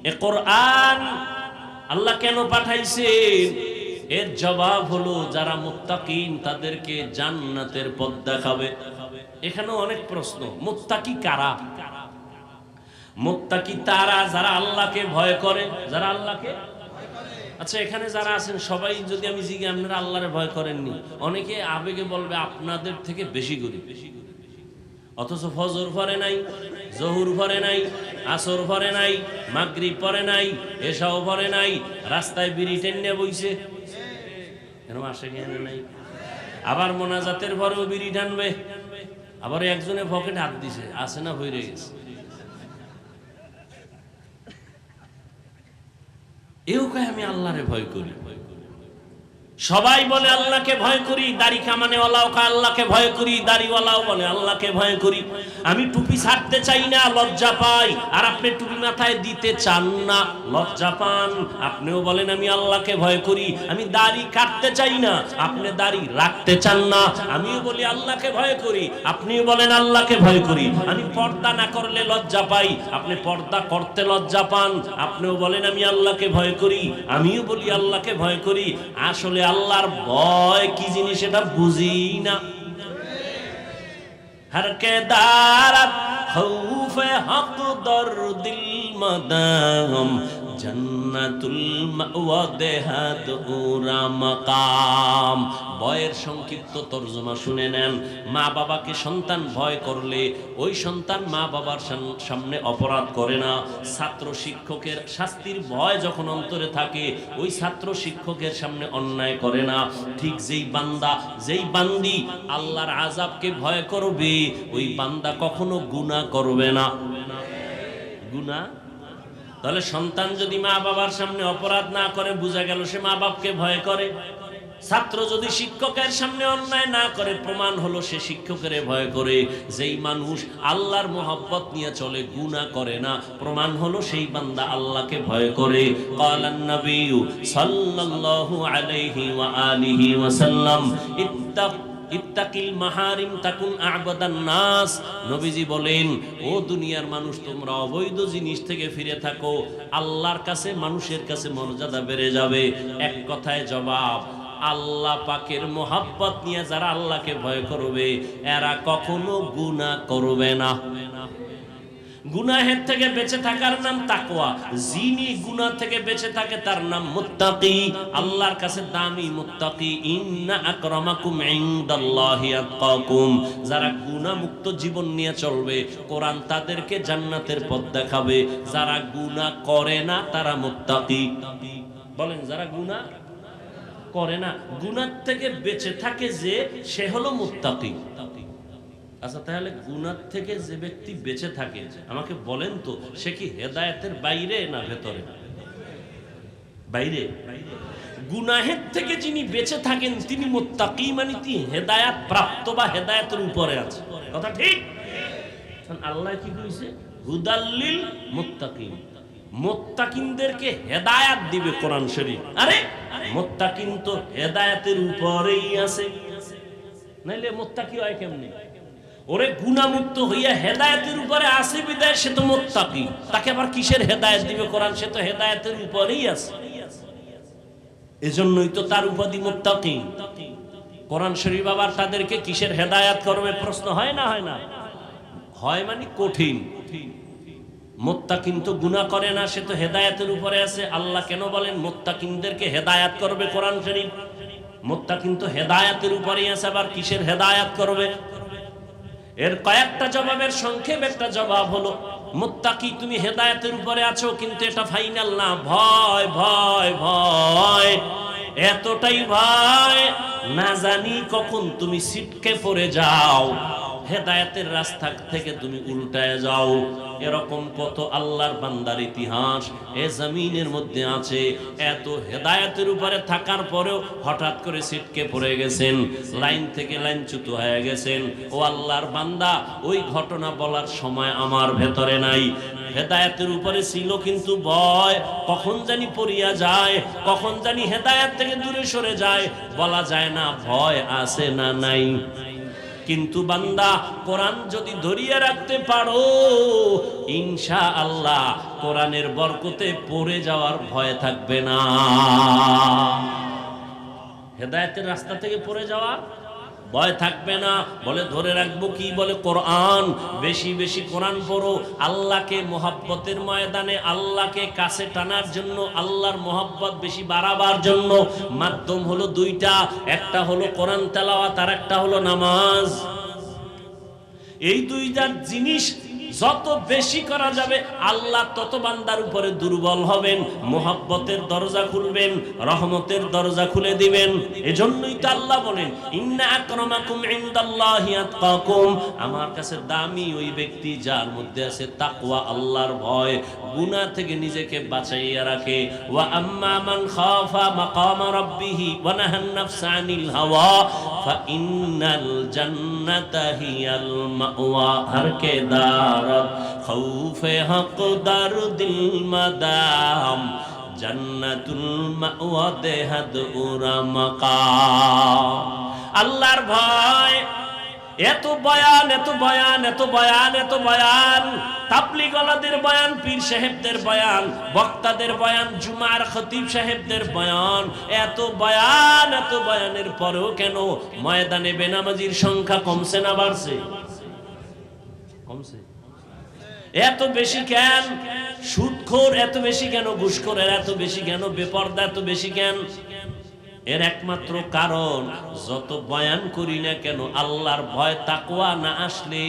এ কোরআন আল্লাহ কেন পাঠাইছেন? এর জবাব হলো যারা মুত্তাকিন তাদেরকে জান্নাতের পথ দেখাবে। এখানেও অনেক প্রশ্ন, মুত্তাকি কারা? মুত্তাকি তারা যারা আল্লাহকে ভয় করে, যারা আল্লাহকে, আচ্ছা এখানে যারা আছেন সবাই যদি আমি জিজ্ঞাসা আপনারা আল্লাহরে ভয় করেননি, অনেকে আবেগে বলবে আপনাদের থেকে বেশি করি, অথচ ফজর পড়ে নাই, জহুর পড়ে নাই, আসর পড়ে নাই, মাগরিব পড়ে নাই, এশাও পড়ে নাই, রাস্তায় বিড়ি টেনে বইছে, এরকম আসে কেন নাই? আবার মোনাজাতের পরেও বিড়ি টানবে, আবার একজনে পকেটে হাত দিছে, আসে না হয়ে গেছে। এও কয় আমি আল্লাহরে ভয় করি। সবাই বলে আল্লাহকে ভয় করি, দাড়ি কামানেওয়ালাও আল্লাহকে ভয় করি, দাড়িওয়ালাও বলে আল্লাহকে ভয় করি। আমি টুপি ছাড়তে চাই না, লজ্জা পাই। আর আপনি টুপি মাথায় দিতে চান না, লজ্জা পান। আপনিও বলেন আমি আল্লাহকে ভয় করি। আমি দাড়ি কাটতে চাই না, আপনি দাড়ি রাখতে চান না। আমিও বলি আল্লাহকে ভয় করি, আপনিও বলেন আল্লাহকে ভয় করি। আমি পর্দা না করলে লজ্জা পাই, আপনি পর্দা করতে লজ্জা পান। আপনিও বলেন আমি আল্লাহকে ভয় করি, আমিও বলি আল্লাহকে ভয় করি। আসলে আল্লাহর ভয় কি জিনিস এটা বুঝি না। हर के दारत खौफ हक दर दिल मदाम जन्नतुल मावा देहात उरा मकाम। ভয়ের সংক্ষিপ্ত তরজমা শুনে নেন। মা বাবাকে সন্তান ভয় করলে ওই সন্তান মা বাবার সামনে অপরাধ করে না। ছাত্র শিক্ষকের শাস্তির ভয় যখন অন্তরে থাকে ওই ছাত্র শিক্ষকের সামনে অন্যায় করে না। ঠিক যেই বান্দা যেই বান্দি আল্লাহর আযাবকে ভয় করবে ওই বান্দা কখনো গুনাহ করবে না। গুনাহ তাহলে সন্তান যদি মা বাবার সামনে অপরাধ না করে বোঝা গেল সে মা বাপকে ভয় করে। ছাত্র যদি শিক্ষকের সামনে অন্যায় না করে প্রমাণ হলো সে শিক্ষকের ভয় করে। যেই মানুষ আল্লাহর মোহাব্বত নিয়ে চলে গুনাহ করে না প্রমাণ হলো সেই বান্দা আল্লাহকে ভয় করে। ক্বালান নবী সাল্লাল্লাহু আলাইহি ওয়া আলিহি ওয়াসাল্লাম ইত্তাকিল মাহারিম তাকুন আ'বাদান নাস। নবীজি বলেন ও দুনিয়ার মানুষ তোমরা অবৈধ জিনিস থেকে ফিরে থাকো, আল্লাহর কাছে মানুষের কাছে মর্যাদা বেড়ে যাবে। এক কথায় জবাব, আল্লাহ পাকের মোহাব্বত নিয়ে যারা আল্লাহকে ভয় করবে এরা কখনো গুনাহ করবে না। গুনাহের থেকে বেঁচে থাকার নাম তাকওয়া। যিনি গুনাহ থেকে বেঁচে থাকে তার নাম মুত্তাকি। আল্লাহর কাছে দামি মুত্তাকি। ইন্না আকরামাকুম ইনদাল্লাহি আতকাকুম। যারা গুনাহ মুক্ত জীবন নিয়ে চলবে কোরআন তাদেরকে জান্নাতের পথ দেখাবে। যারা গুনাহ করে না তারা মুত্তাকি। বলেন যারা গুনাহ করে না, গুনাহ থেকে বেঁচে থাকে যে সে হলো মুত্তাকি। আচ্ছা তাহলে গুনাহ থেকে যে ব্যক্তি বেঁচে থাকে আমাকে বলেন তো সে কি হেদায়েতের বাইরে না ভেতরে? বাইরে। গুনাহের থেকে যিনি বেঁচে থাকেন তিনি মুত্তাকি, মানে তিনি হেদায়েত প্রাপ্ত বা হেদায়েতের উপরে আছে। কথা ঠিক? আল্লাহ কি কইছে? হুদাল্লিল মুত্তাকিন। মুত্তাকিনদেরকে হেদায়েত দিবে কোরআন শরীফ। আরে মুত্তাকিন তো হেদায়েতের উপরেই আছে, নাইলে মুত্তাকি হয় কেমনে? ওরে গুনাহ মুক্ত হইয়া হেদায়েতের উপরে আছে বিদায় সে তো মুত্তাকি। তাকে আবার কিসের হেদায়েত দিবে কোরআন? সে তো হেদায়েতের উপরেই আছে, এজন্যই তো তার উপাধি মুত্তাকি। কোরআন শরীফ আবার তাদেরকে কিসের হেদায়েত করবে প্রশ্ন হয় না? হয় না? হয় মানে কঠিন। মুত্তাকিন তো গুনাহ করে না, সে তো হেদায়েতের উপরে আছে। আল্লাহ কেন বলেন মুত্তাকিনদেরকে হেদায়েত করবে কোরআন শরীফ? মুত্তাকিন তো হেদায়েতের উপরেই আছে, আবার কিসের হেদায়েত করবে? এর কয়েকটা জবাবের সংক্ষেপ একটা জবাব হলো মুত্তাকি তুমি হেদায়েতের উপরে আছো কিন্তু এটা ফাইনাল না। ভয় ভয় ভয়, এতটাই ভয় না জানি কখন তুমি ছিটকে পড়ে যাও, হেদায়েতের রাস্তা থেকে তুমি উল্টায় যাও। এরকম কত আল্লাহর বান্দার ইতিহাস এ জমিনের মধ্যে আছে। এত হেদায়েতের উপরে থাকার পরেও হঠাৎ করে ছিটকে পড়ে গেছেন, লাইন থেকে লাইনচ্যুত হয়ে গেছেন। ও আল্লাহর বান্দা, ওই ঘটনা বলার সময় আমার ভেতরে নাই। হেদায়েতের উপরে ছিল কিন্তু ভয় কখন জানি পড়িয়া যায়, কখন জানি হেদায়েত থেকে দূরে সরে যায়, বলা যায় না ভয় আছে না নাই। কিন্তু বান্দা কোরআন যদি ধরিয়ে রাখতে পারো ইনশাআল্লাহ কোরআনের বরকতে পড়ে যাওয়ার ভয় থাকবে না। হেদায়েতের রাস্তা থেকে পড়ে যাওয়ার ভয় থাকবে না। বলে ধরে রাখবো কি? বলে কোরআন। বেশি বেশি কোরআন পড়ো। আল্লাহকে মোহাব্বতের ময়দানে আল্লাহকে কাছে টানার জন্য, আল্লাহর মোহাব্বত বেশি বাড়াবার জন্য মাধ্যম হলো দুইটা। একটা হলো কোরআন তেলাওয়াত আর একটা হলো নামাজ। এই দুইটা জিনিস যত বেশি করা যাবে আল্লাহ তত বান্দার উপরে দুর্বল হবেন, মুহাব্বতের দরজা খুলবেন, রহমতের দরজা খুলে দিবেন। এজন্যই তো আল্লাহ বলেন ইন্না আকরামাকুম ইনদাল্লাহি আতকাকুম, আমার কাছে দামি ওই ব্যক্তি যার মধ্যে আছে তাকওয়া, আল্লাহর ভয়, গুনাহ থেকে নিজেকে বাঁচাইয়া রাখে। ওয়া আম্মা মান খাফা মাকামা রাব্বিহি ওয়া নাহান নাফসা আনিল হাওয়া ফাইন্নাল জান্নাতা হিয়াল মাওয়া। হর কে দারত খৌফে হক দারুদিল মাদাম জান্নাতুল মাওয়া দেহাদ উরা মাকাম। আল্লাহর ভয়, এত বয়ান এত বয়ান এত বয়ান এত বয়ান, তাবলীগওয়ালাদের বয়ান, পীর সাহেবদের বয়ান, বক্তাদের বয়ান, জুমার খতিব সাহেবদের বয়ান, এত বয়ানের পরেও কেন ময়দানে বেনামাজির সংখ্যা কমছে না বাড়ছে? কমছে। এত বেশি কেন? সুদখোর এত বেশি কেন? ঘুষখোরের এত বেশি কেন? বেপরদা এত বেশি কেন? এর একমাত্র কারণ, যত বয়ান করি না কেন আল্লাহর ভয় তাকওয়া না আসলে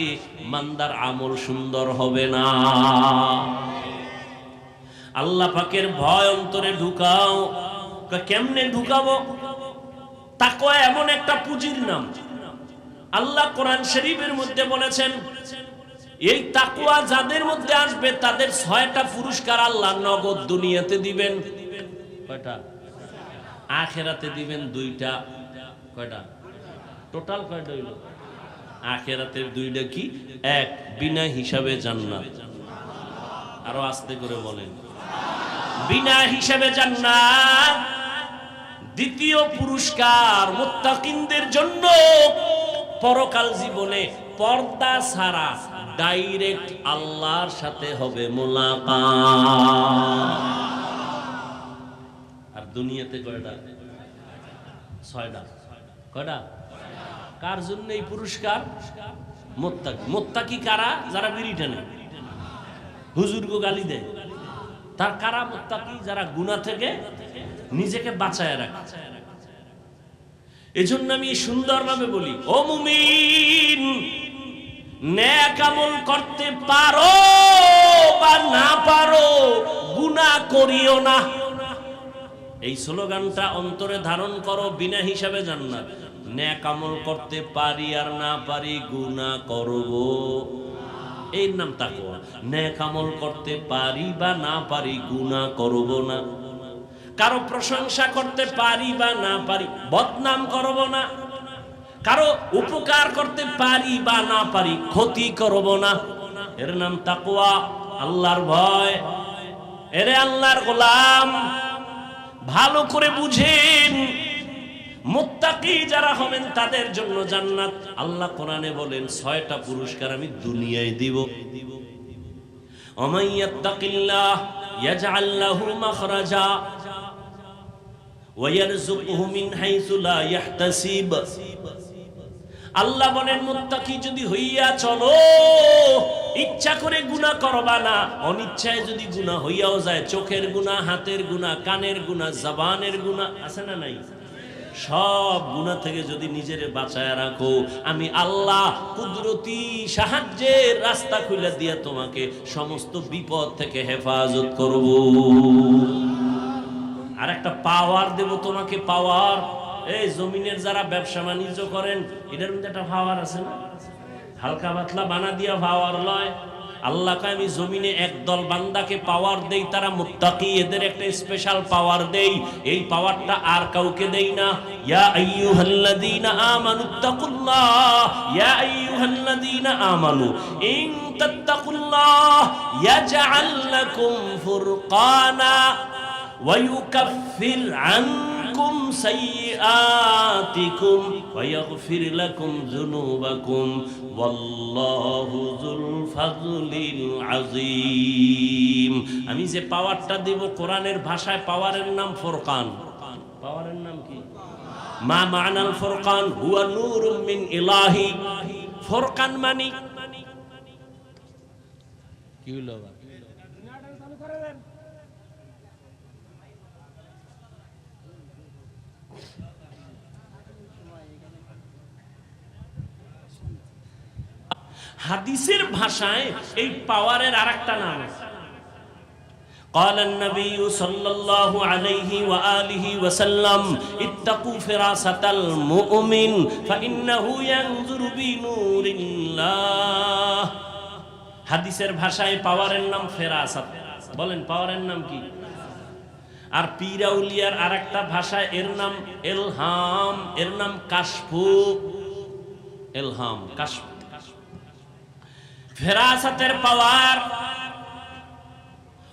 বান্দার আমল সুন্দর হবে না। আল্লাহ পাকের ভয় অন্তরে ঢুকাও। কেমনে ঢুকাবো? তাকওয়া এমন একটা পুঁজির নাম। আল্লাহ কোরআন শরীফের মধ্যে বলেছেন, এই তাকওয়া যাদের মধ্যে আসবে তাদের 6টা পুরস্কার আল্লাহ নগদ দুনিয়াতে দিবেন। কয়টা? আখিরাতে দিবেন 2টা। কয়টা? টোটাল কয়টা হইল? আখিরাতের 2টা কি? 1 বিনা হিসাবে জান্নাত। আরো আস্তে করে বলেন, বিনা হিসাবে জান্নাত। দ্বিতীয় পুরস্কার মুত্তাকিনদের জন্য, পরকাল জীবনে পর্দা ছাড়া ডাইরেক্ট আল্লাহর সাথে হবে মুলাকাত। আর দুনিয়াতে কয়টা? 6টা। কয়টা? কার জন্য এই পুরস্কার? মুত্তাকি। মুত্তাকি কারা? যারা বিড়ি টানে, হুজুরকে গালি দেয়, তার কারা মুত্তাকি? যারা গুনাহ থেকে নিজেকে বাঁচায় রাখে। এজন্য আমি সুন্দরভাবে বলি, ও মুমিন, নেক আমল করতে পারো বা না পারো, গুনাহ করিও না। এই স্লোগানটা অন্তরে ধারণ করো। বিনা হিসাবে জান্নাত। নেক আমল করতে পারি আর না পারি, গুনাহ করব, এর নাম তাকওয়া। নেক আমল করতে পারি বা না পারি, গুনাহ করব না। কারো প্রশংসা করতে পারি বা না পারি, বদনাম করব না। কারো উপকার করতে পারি বা না পারি, ক্ষতি করব না। এর নাম তাকওয়া, আল্লাহর ভয়। এরে আল্লাহর গোলাম, ভালো করে বুঝেন, মুত্তাকি যারা হবেন তাদের জন্য জান্নাত। আল্লাহ কোরআনে বলেন 6টা পুরস্কার আমি দুনিয়ায় দিব। ওমান ইয়াত্তাকিল্লাহ ইয়াজআল লাহু মাখরাজা ওয়া ইয়ারযুকহু মিন হাইসু লা ইয়াহতাসিব। আল্লাহ বলেন, মুত্তাকি যদি হইয়া চলো, ইচ্ছা করে গুনাহ করবা না, অনিচ্ছায় যদি গুনাহ হইয়াও যায়, চোখের গুনাহ, হাতের গুনাহ, কানের গুনাহ, জবানের গুনাহ, আছে না নাই? সব গুনাহ থেকে যদি নিজেরে বাঁচায় রাখো, আমি আল্লাহ কুদরতি সাহায্যের রাস্তা খুলে দিয়ে তোমাকে সমস্ত বিপদ থেকে হেফাজত করব। আর একটা পাওয়ার দেব তোমাকে, পাওয়ার। এই জমিনের যারা ব্যবসা বাণিজ্য করেন, এটার মধ্যে একটা পাওয়ার আছে না? হালকা পাতলা বানা দিয়া পাওয়ার লয়। আল্লাহ কয়, আমি জমিনে একদল বান্দাকে পাওয়ার দেই, তারা মুত্তাকি, এদের একটা স্পেশাল পাওয়ার দেই। এই পাওয়ারটা আর কাউকে দেই না। ইয়া আইয়ুহাল্লাযীনা আমানুত্তাকুল্লাহ, ইয়া আইয়ুহাল্লাযীনা আমানু ইন তাত্তাকুল্লাহ ইয়াজআল লাকুম ফুরকানা ওয়া ইউকাফির আনকুম সাইয়্যাতিকুম ওয়া ইয়াগফির লাকুম যুনুবাকুম ওয়াল্লাহু যুল ফাযলিল আযীম। আমি যে পাওয়ারটা দেব, কোরআনের ভাষায় পাওয়ারের নাম ফুরকান। পাওয়ারের নাম কি? মা মা'নাল ফুরকান হুয়া নূরুম মিন ইলাহি। ফুরকান মানে কি হলো? হাদিসের ভাষায় এই পাওয়ারের আরেকটা নাম আছে। قال النبي صلى الله عليه وآله وسلم اتقوا فراسة المؤمن فإنه ينظر بنور الله। হাদিসের ভাষায় পাওয়ারের নাম ফেরাসাত। বলেন পাওয়ারের নাম কি? আর পীর আউলিয়ার আরেকটা ভাষায় এর নাম ইলহাম, এর নাম কাশফু। ইলহাম, কাশফু। ফেরাসাতের পাওয়ার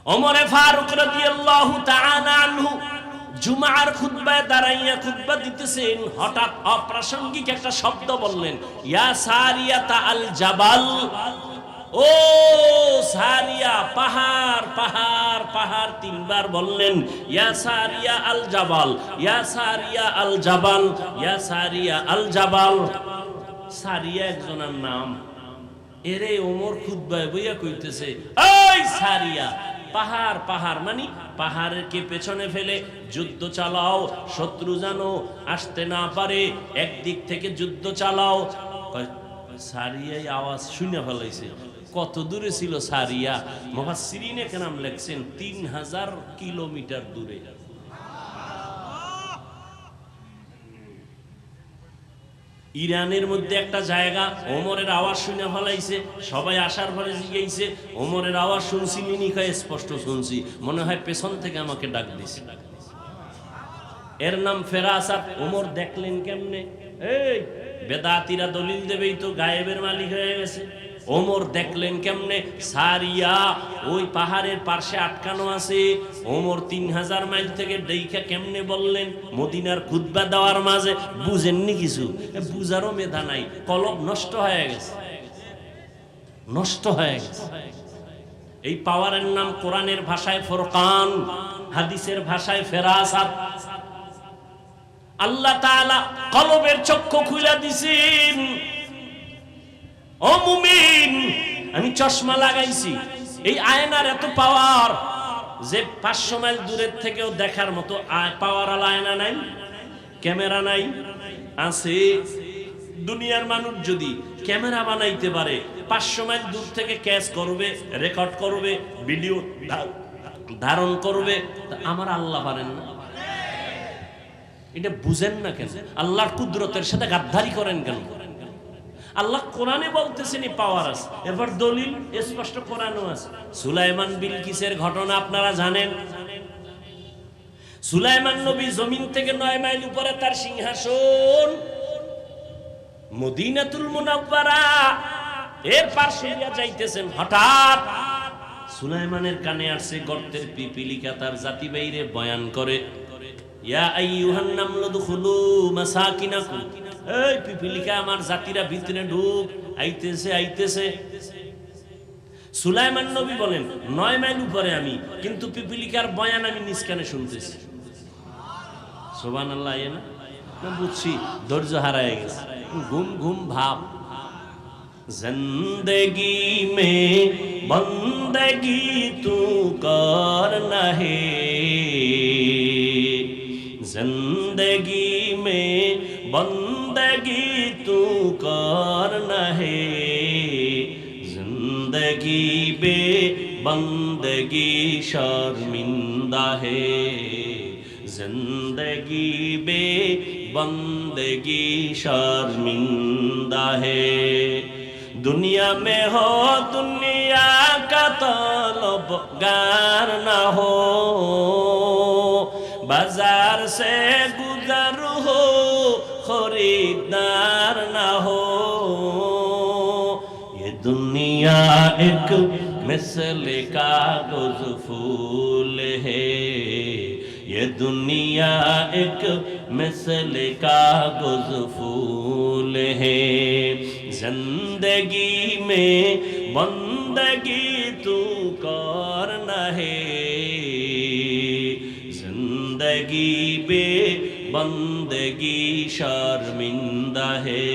ওমর ফারুক রাদিয়াল্লাহু তাআলা আনহু জুমার খুতবায় দাঁড়াইয়া খুতবা দিতেছেন, হঠাৎ অপ্রাসঙ্গিক একটা শব্দ বললেন, ইয়া সারিয়াতা আল জাবাল। ও সারিয়া, পাহাড় পাহাড় পাহাড়, তিনবার বললেন ইয়া সারিয়া আল জাবাল, ইয়া সারিয়া আল জাবাল, ইয়া সারিয়া আল জাবাল। সারিয়া একজনের নাম। এরে ওমর খুতবায় বইয়া কইতেছে, এই সারিয়া, পাহাড় পাহাড় মানে পাহাড়কে পেছনে ফেলে যুদ্ধ চালাও, শত্রু জানো আসতে না পারে, একদিক থেকে যুদ্ধ চালাও। সারিয়াই আওয়াজ শুনে ফেলাইছে। কত দূরে ছিল সারিয়া? মুফাসসিরিনে কেরাম লেখছেন 3000 কিলোমিটার দূরে। ইরানের মধ্যে একটা জায়গা, ওমরের আওয়াজ শুনে ফেলাইছে। সবাই আসার পরে জিজ্ঞাসা, ওমরের আওয়াজ শুনছি মিনি কয় স্পষ্ট শুনছি, মনে হয় পেছন থেকে আমাকে ডাক দিছে। এর নাম ফেরাসাত। ওমর দেখলেন কেমনে? এই বেদাতীরা দলিল দেবেই তো গায়েবের মালিক হয়ে গেছে। ওমর দেখলেন কেমনে? সারিয়া ওই পাহাড়ের পাশে আটকানো আছে। ওমর 3000 মাইল থেকে দেখা কেমনে বললেন? মদিনার খুতবা দেওয়ার মাঝে বুঝেননি কিছু, বুঝারও মেধা নাই, কলব নষ্ট হয়ে গেছে, নষ্ট হয়ে গেছে। এই পাওয়ারের নাম কোরআনের ভাষায় ফুরকান, হাদিসের ভাষায় ফেরাসাত। আল্লাহ তাআলা কলবের চক্ষু খুলে দিছেন। ও মুমিন, আমি চশমা লাগাইছি, এই আয়নার এত পাওয়ার যে 500 মাইল দূরের থেকেও দেখার মতো পাওয়ার আয়না নাই, ক্যামেরা নাই। আছে। দুনিয়ার মানুষ যদি ক্যামেরা বানাইতে পারে, 500 মাইল দূর থেকে ক্যাচ করবে, রেকর্ড করবে, ভিডিও ধারণ করবে, আমার আল্লাহ পারেন না? এটা বুঝেন না কেন? আল্লাহর কুদরতের সাথে গাদ্দারি করেন কেন? আল্লাহ কোরআনে বলতেছেন পাওয়ার আছে, এরপর দলিল স্পষ্ট কোরআনও আছে। সুলাইমান বিলকিসের ঘটনা আপনারা জানেন। সুলাইমান নবী জমিন থেকে 9 মাইল উপরে তার সিংহাসন, মদিনাতুল মুনাওয়ারা এর পাশে দিয়া যাইতেছেন। হঠাৎ সুলাইমানের কানে আসছে গর্তের পিপিলিকা তার জাতি বাইরে বয়ান করে, ইয়া আইয়ুহান নামলু দুখুলু মাসাকিনাকুম। এই পিপিলিকা, আমার জাতিরা ভিতরে ঢুক, আইতেছে আইতেছে। সুলাইমান নবী বলেন 9 মাইল উপরে আমি, কিন্তু পিপিলিকার বয়ান আমি নিজ কানে শুনতেছি। সুবহানাল্লাহ। না বুঝছি, ধৈর্য হারায় গেছে, ঘুম ঘুম ভাব। জিন্দেগি মে বন্দগি তু করনা হে, जिंदगी में बंदगी तू करना है, जिंदगी बे बंदगी शर्मिंदा है, जिंदगी बे बंदगी शर्मिंदा है। दुनिया में हो दुनिया का तलबगार ना हो, बाजार से गुजर हो खरीदार ना हो। ये दुनिया एक मिसले कागज फूल है, ये दुनिया एक मिसले कागज फूल है। जिंदगी में बंदगी तू करना है, जिंदगी बे बंदगी शर्मिंदा है,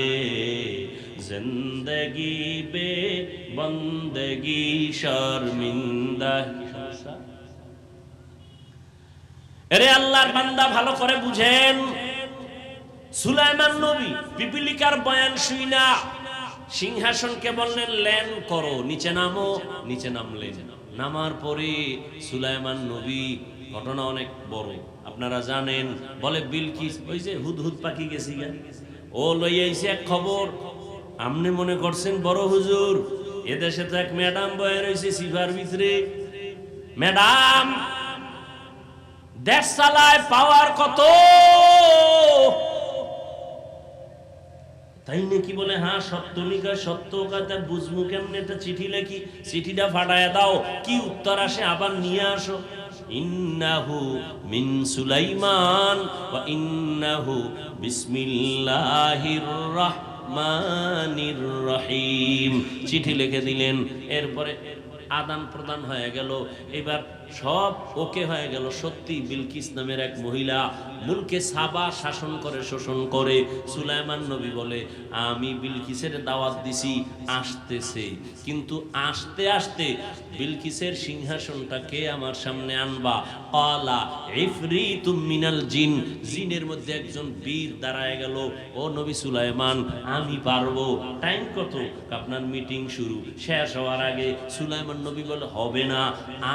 जिंदगी बे बंदगी शर्मिंदा है। अरे আল্লাহর বান্দা ভালো করে বুঝেন, সুলাইমান নবী পিপিলিকার বয়ান শুইনা সিংহাসনকে বললেন ল্যান করো, নিচে নামো। নিচে নামলেন। নামার পরে সুলাইমান নবী, ঘটনা অনেক বড় আপনারা জানেন, বলে বিলকিস ওই যে হুদহুদ পাখি গেছি গা, ও লইয়াইছে এক খবর। আপনি মনে করছেন বড় হুজুর, এদেশে তো এক ম্যাডাম বয়ে রয়েছে সিফার ভিতরে। ম্যাডাম দেশ চালায়, পাওয়ার কত, তাই নাকি? বলে হ্যাঁ সত্য নিকা, সত্য কথা বুঝমু কেমনে, একটা চিঠি লেখি, চিঠিটা ফাটায় দাও। কি উত্তর আসে আবার নিয়ে আসো। ইন্নাহু মিন সুলাইমান ওয়া ইন্নাহু বিসমিল্লাহির রহমানির রহিম। চিঠি লিখে দিলেন। এরপরে আদান প্রদান হয়ে গেল। এবার সব ওকে হয়ে গেল। সত্যি বিলকিস নামের এক মহিলা মুলকে সাবা শাসন করে, শোষণ করে। সুলাইমান নবী বলে আমি বিলকিসের দাওয়াত দিছি, আসতেছে, কিন্তু আসতে আসতে বিলকিসের সিংহাসনটাকে আমার সামনে আনবা। ক্বালা ইফরিতুম মিনাল জিন, জিনের মধ্যে একজন বীর দাঁড়ায় গেল। ও নবী সুলাইমান আমি পারবো। টাইম কত? আপনার মিটিং শুরু শেষ হওয়ার আগে। সুলাইমান নবী বলে হবে না,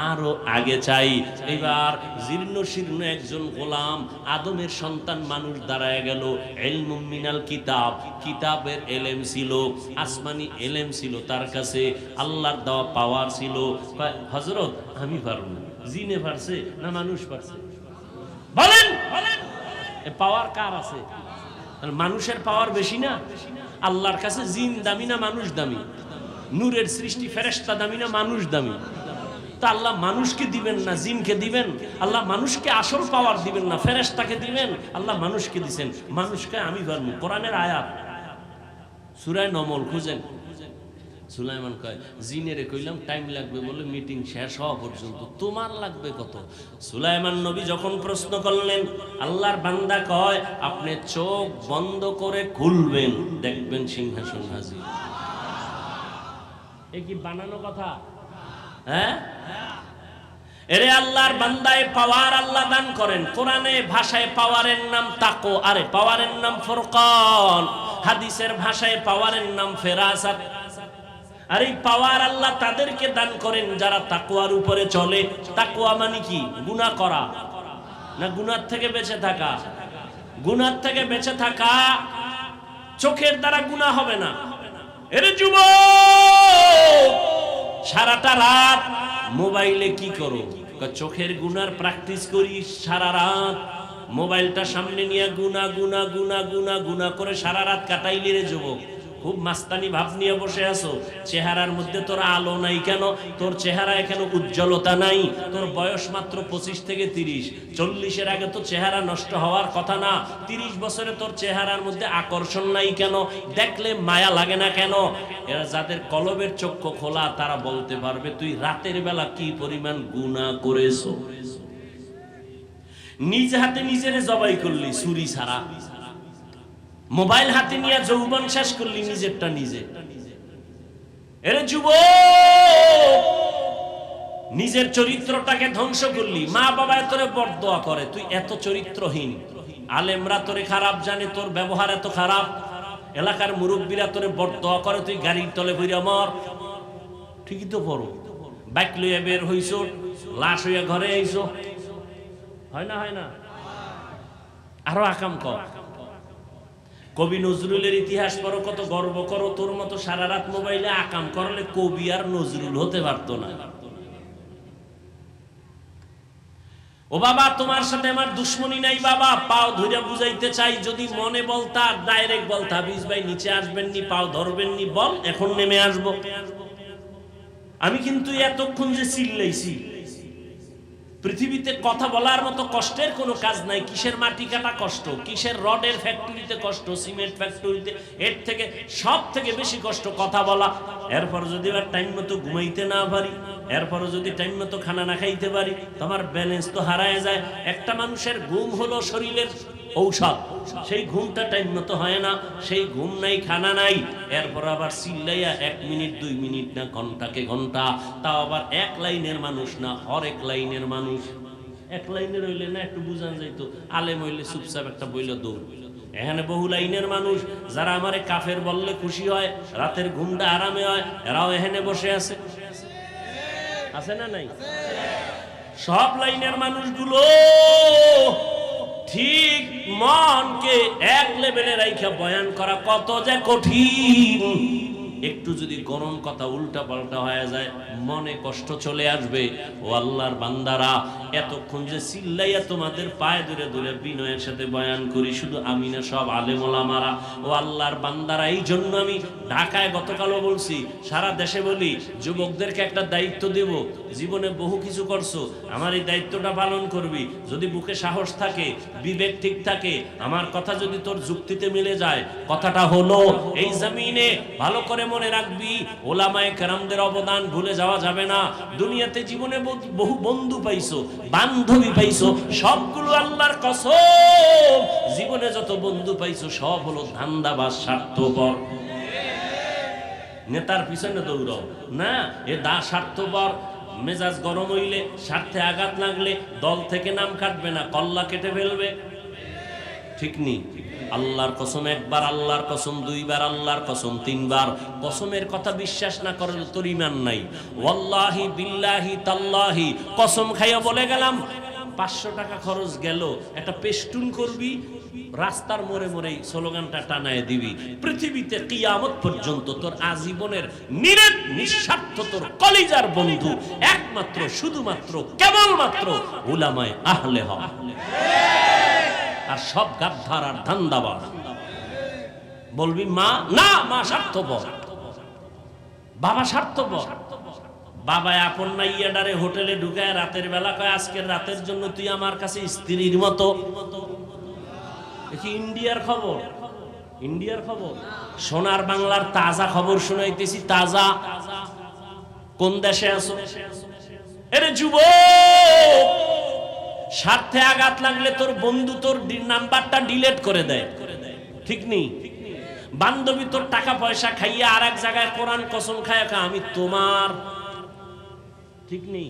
আরো আগে চাই। এবার জীর্ণ শীর্ণ একজন গোলাম, আদমের সন্তান মানুষ দাঁড়ায় গেল। ইলমুম মিনাল কিতাব, কিতাবের এলেম ছিল, আসমানি এলেম ছিল তার কাছে, আল্লাহর দেওয়া পাওয়ার ছিল। হযরত আমি পারবো। জিনে পারছে না মানুষ পারছে? বলেন এ পাওয়ার কার আছে? মানুষের পাওয়ার বেশি না? আল্লাহর কাছে জিন দামি না মানুষ দামি? নূরের সৃষ্টি ফেরেশতা দামি না মানুষ দামি? তা আল্লাহ মানুষকে দিবেন না জিনকে দিবেন? আল্লাহ মানুষকে আসল পাওয়ার দিবেন না ফেরেশতাকে দিবেন? আল্লাহ মানুষকে দিবেন। মানুষকে আমি পারবো। কোরআনের আয়াত সূরা নমল খুঁজেন। সুলাইমান কয় জিনেরে কইলাম টাইম লাগবে বলে মিটিং শেষ হওয়া পর্যন্ত, তোমার লাগবে কত? সুলাইমান নবী যখন প্রশ্ন করলেন, আল্লাহর বান্দা কয় আপনি চোখ বন্ধ করে খুলবেন, দেখবেন সিংহাসন হাজির। এ কি বানানো কথা? হ্যাঁ, এরে আল্লাহর বান্দায় পাওয়ার আল্লাহ দান করেন। কোরআনে ভাষায় পাওয়ারের নাম তাকো, আরে পাওয়ারের নাম ফুরকান। হাদিসের ভাষায় পাওয়ারের নাম ফেরাসাত। আর এই পাওয়ার আল্লাহ তাদেরকে দান করেন যারা তাকওয়ার উপরে চলে। তাকওয়া মানে কি? গুনাহ করা না গুনাহ থেকে বেঁচে থাকা? গুনাহ থেকে বেঁচে থাকা। চোখের দ্বারা গুনাহ হবে না। এরে যুবক, সারাটা রাত মোবাইলে কি করো? চোখের গুনার প্র্যাকটিস করি সারা রাত। মোবাইলটা সামনে নিয়ে গুনা গুনা গুনা গুনা গুনা করে সারা রাত কাটাইলি রে যুবক। খুব মাস্তানি ভাব নিয়ে বসে আছো। চেহারার মধ্যে তোর আলো নাই কেন? তোর চেহারা এখানে উজ্জ্বলতা নাই। তোর বয়স মাত্র 25 থেকে 30। 40-এর আগে তো চেহারা নষ্ট হওয়ার কথা না। 30 বছরে তোর চেহারার মধ্যে আকর্ষণ নাই কেন? দেখলে মায়া লাগে না কেন? এরা যাদের কলবের চক্ষু খোলা তারা বলতে পারবে তুই রাতের বেলা কি পরিমাণ গুনাহ করেছো। নিজ হাতে নিজেরে জবাই করলি ছুরি ছাড়া। মোবাইল হাতে নিয়ে যৌবন শেষ করলি নিজেরটা নিজে। এরে যুবক, নিজের চরিত্রটাকে ধ্বংস করলি। মা বাবা তোরে বরদোয়া করে, তুই এত চরিত্রহীন। আলেমরা তোরে খারাপ জানে, তোর ব্যবহার এত খারাপ। এলাকার মুরব্বীরা তোরে বরদোয়া করে, তুই গাড়ির তলে ভইরা মর। ঠিকই তো পড়ো। বাইক লইয়া বের হইছো, লাশ হইয়া ঘরে আইছো। হয় না? হয় না? আরো আকাম কর। কবি নজরুলের ইতিহাস পড়ো, কত গর্ব করো। তোর মতো সারা রাত মোবাইলে আকাম করলে কবি আর নজরুল হতে পারতো না। ও বাবা, তোমার সাথে আমার দুশ্মনী নাই বাবা। পাও ধরে বুঝাইতে চাই, যদি মনে বলতা ডাইরেক্ট বলতা হাফিজ ভাই নিচে আসবেন নি, পাও ধরবেন নি, বল এখন নেমে আসবো। আমি কিন্তু এতক্ষণ যে চিল্লাইছি, পৃথিবীতে কথা বলার মতো কষ্টের কোনো কাজ নাই। কিসের মাটি কাটা কষ্ট, কিসের রডের ফ্যাক্টরিতে কষ্ট, সিমেন্ট ফ্যাক্টরিতে, এর থেকে সব থেকে বেশি কষ্ট কথা বলা। এরপর যদি আর টাইম মতো ঘুমাইতে না পারি, এরপর যদি টাইম মতো খানা না খাইতে পারি, তোমার ব্যালেন্স তো হারায় যায়। একটা মানুষের ঘুম হলো শরীরের ঔষধ, সেই ঘুমটা টাইম মতো হয় না। সেই ঘুম নাই, খানা নাই, এরপর আবার চিল্লাইয়া 1 মিনিট 2 মিনিট না ঘন্টাকে ঘন্টা, তাও আবার এক লাইনের মানুষ না, হরেক লাইনের মানুষ। এক লাইনের হইলে না একটু বুঝান যাইতো। আলেম হইলে চুপচাপ একটা বইল দৌড়, এখানে বহু লাইনের মানুষ যারা আমারে কাফের বললে খুশি হয়, রাতের ঘুমটা আরামে হয়, এরাও এখানে বসে আছে। আছে না নাই? সব লাইনের মানুষগুলো ঠিক মনকে এক লেভেলে রাইখা বয়ান করা কত যে কঠিন। একটু যদি গরম কথা উল্টা পাল্টা হয়ে যায় মনে কষ্ট চলে আসবে। ও আল্লাহর বান্দারা, এতক্ষণ যে চিল্লাইয়া তোমাদের পায়ে ধরে ধরে বিনয়ের সাথে বয়ান করি, শুধু আমি না, সব আলেম ওলামারা। ও আল্লাহর বান্দারা, এই জন্য আমি ঢাকায় গতকালও বলছি, সারা দেশে বলি, যুবকদেরকে একটা দায়িত্ব দেব। জীবনে বহু কিছু করছো, আমার এই দায়িত্বটা পালন করবি। যদি বুকে সাহস থাকে, বিবেক ঠিক থাকে, আমার কথা যদি তোর যুক্তিতে মিলে যায়, কথাটা হলো এই জমিনে ভালো করে মনে রাখবি, ওলামায়ে কেরামদের অবদান ভুলে যাওয়া যাবে না। দুনিয়াতে জীবনে বহু বন্ধু পাইছো, বান্ধবী পাইছো, সবগুলো আল্লাহর কসম, জীবনে যত বন্ধু পাইছো সব হলো ধান্দাবাজ, স্বার্থপর। নেতার পিছনে দৌড়াও না, এ স্বার্থপর। মেজাজ গরম হইলে, স্বার্থে আঘাত লাগলে দল থেকে নাম কাটবে না, কল্লা কেটে ফেলবে। ঠিক নেই? আল্লাহর কসম একবার, আল্লাহর কসম দুইবার, আল্লাহর কসম তিনবার। কসমের কথা বিশ্বাস না করলে তোর ঈমান নাই। ওয়াল্লাহি বিল্লাহি তাল্লাহি, কসম খাইয়া বলে গেলাম, 500 টাকা খরচ গেল, একটা পেস্টুন করবি, রাস্তার মোড়ে মোড়ে স্লোগানটা টানায় দিবি। পৃথিবীতে কিয়ামত পর্যন্ত তোর আজীবনের নিরেট নিঃস্বার্থ তোর কলিজার বন্ধু একমাত্র, শুধুমাত্র, কেবলমাত্র উলামায়ে আহলে হক। আর সব গাদ্দার আর ধান্দাবাজ। বলবি মা, না, মা স্বার্থপর, বাবা স্বার্থপর। বাবা আপন মাইয়াডারে হোটেলে ঢুকায় রাতের বেলা কয়, আজকের রাতের জন্য তুই আমার কাছে স্ত্রীর মতো। দেখি ইন্ডিয়ার খবর, ইন্ডিয়ার খবর। সোনার বাংলার তাজা খবর শুনাইতেছি, তাজা। কোন দেশে আছো? এরে যুবক, স্বার্থে আঘাত লাগলে তোর বন্ধু তোর নাম্বারটা ডিলিট করে দেয়। ঠিক নেই? বান্ধবী তোর টাকা পয়সা খাইয়া আর এক জায়গায় কোরআন কসম খায়, আমি তোমার। ঠিক নেই?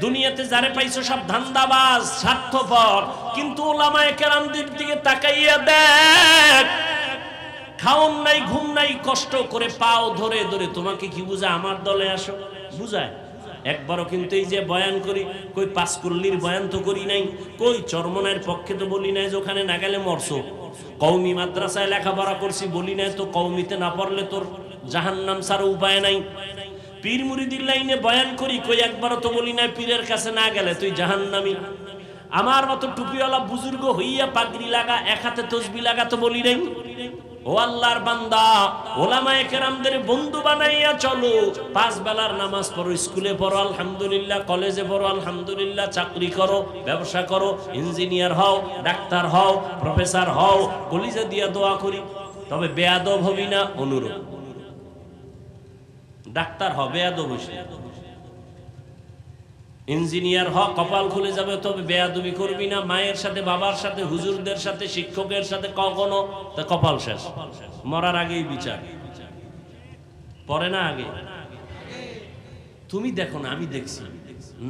দুনিয়াতে যারে পাইছো সব ধান্দাবাজ, স্বার্থপর। কিন্তু ওলামায়ে কেরামদের দিকে তাকাইয়া দেখ, খাওন নাই, ঘুম নাই, কষ্ট করে পাও ধরে ধরে তোমাকে কি বুঝায়, আমার দলে আসো বুঝায়? একবারও কিন্তু এই যে বয়ান করি, কই পাঁচকুল্লির বয়ান তো করি নাই, কই চরমনায়ের পক্ষে তো বলি নাই যে ওখানে না গেলে মরছো। কওমি মাদ্রাসায় লেখাপড়া করছি বলি নাই তো, কওমিতে না পড়লে তোর জাহান্নাম ছাড়া উপায় নাই। পীর মুরিদির লাইনে বয়ান করি, কই একবারও তো বলি নাই পীরের কাছে না গেলে তুই জাহান্নামী। আমার মতো টুপিওয়ালা বুজুর্গ হইয়া পাগড়ি লাগা, এক হাতে তসবিহ লাগা তো বলি নাই। ও আল্লাহর বান্দা, ওলামায়ে কেরামদের বন্ধু বানাইয়া চলো। 5 বেলার নামাজ পড়ো, স্কুলে পড়ো আলহামদুলিল্লাহ, কলেজে পড়ো আলহামদুলিল্লাহ, চাকরি করো, ব্যবসা করো, ইঞ্জিনিয়ার হও, ডাক্তার হও, প্রফেসর হও, কলিজা দিয়া দোয়া করি। তবে বেয়াদব হবি না, অনুরোধ। ডাক্তার হ, বেয়াদব হইস না। ইঞ্জিনিয়ার হ, কপাল খুলে যাবে, তবে বেয়াদবি করবি না। মায়ের সাথে, বাবার সাথে, হুজুরদের সাথে, শিক্ষকের সাথে কখনো, তা কপাল শেষ। মরার আগেই বিচার, পরে না আগে। তুমি দেখো না, আমি দেখছি,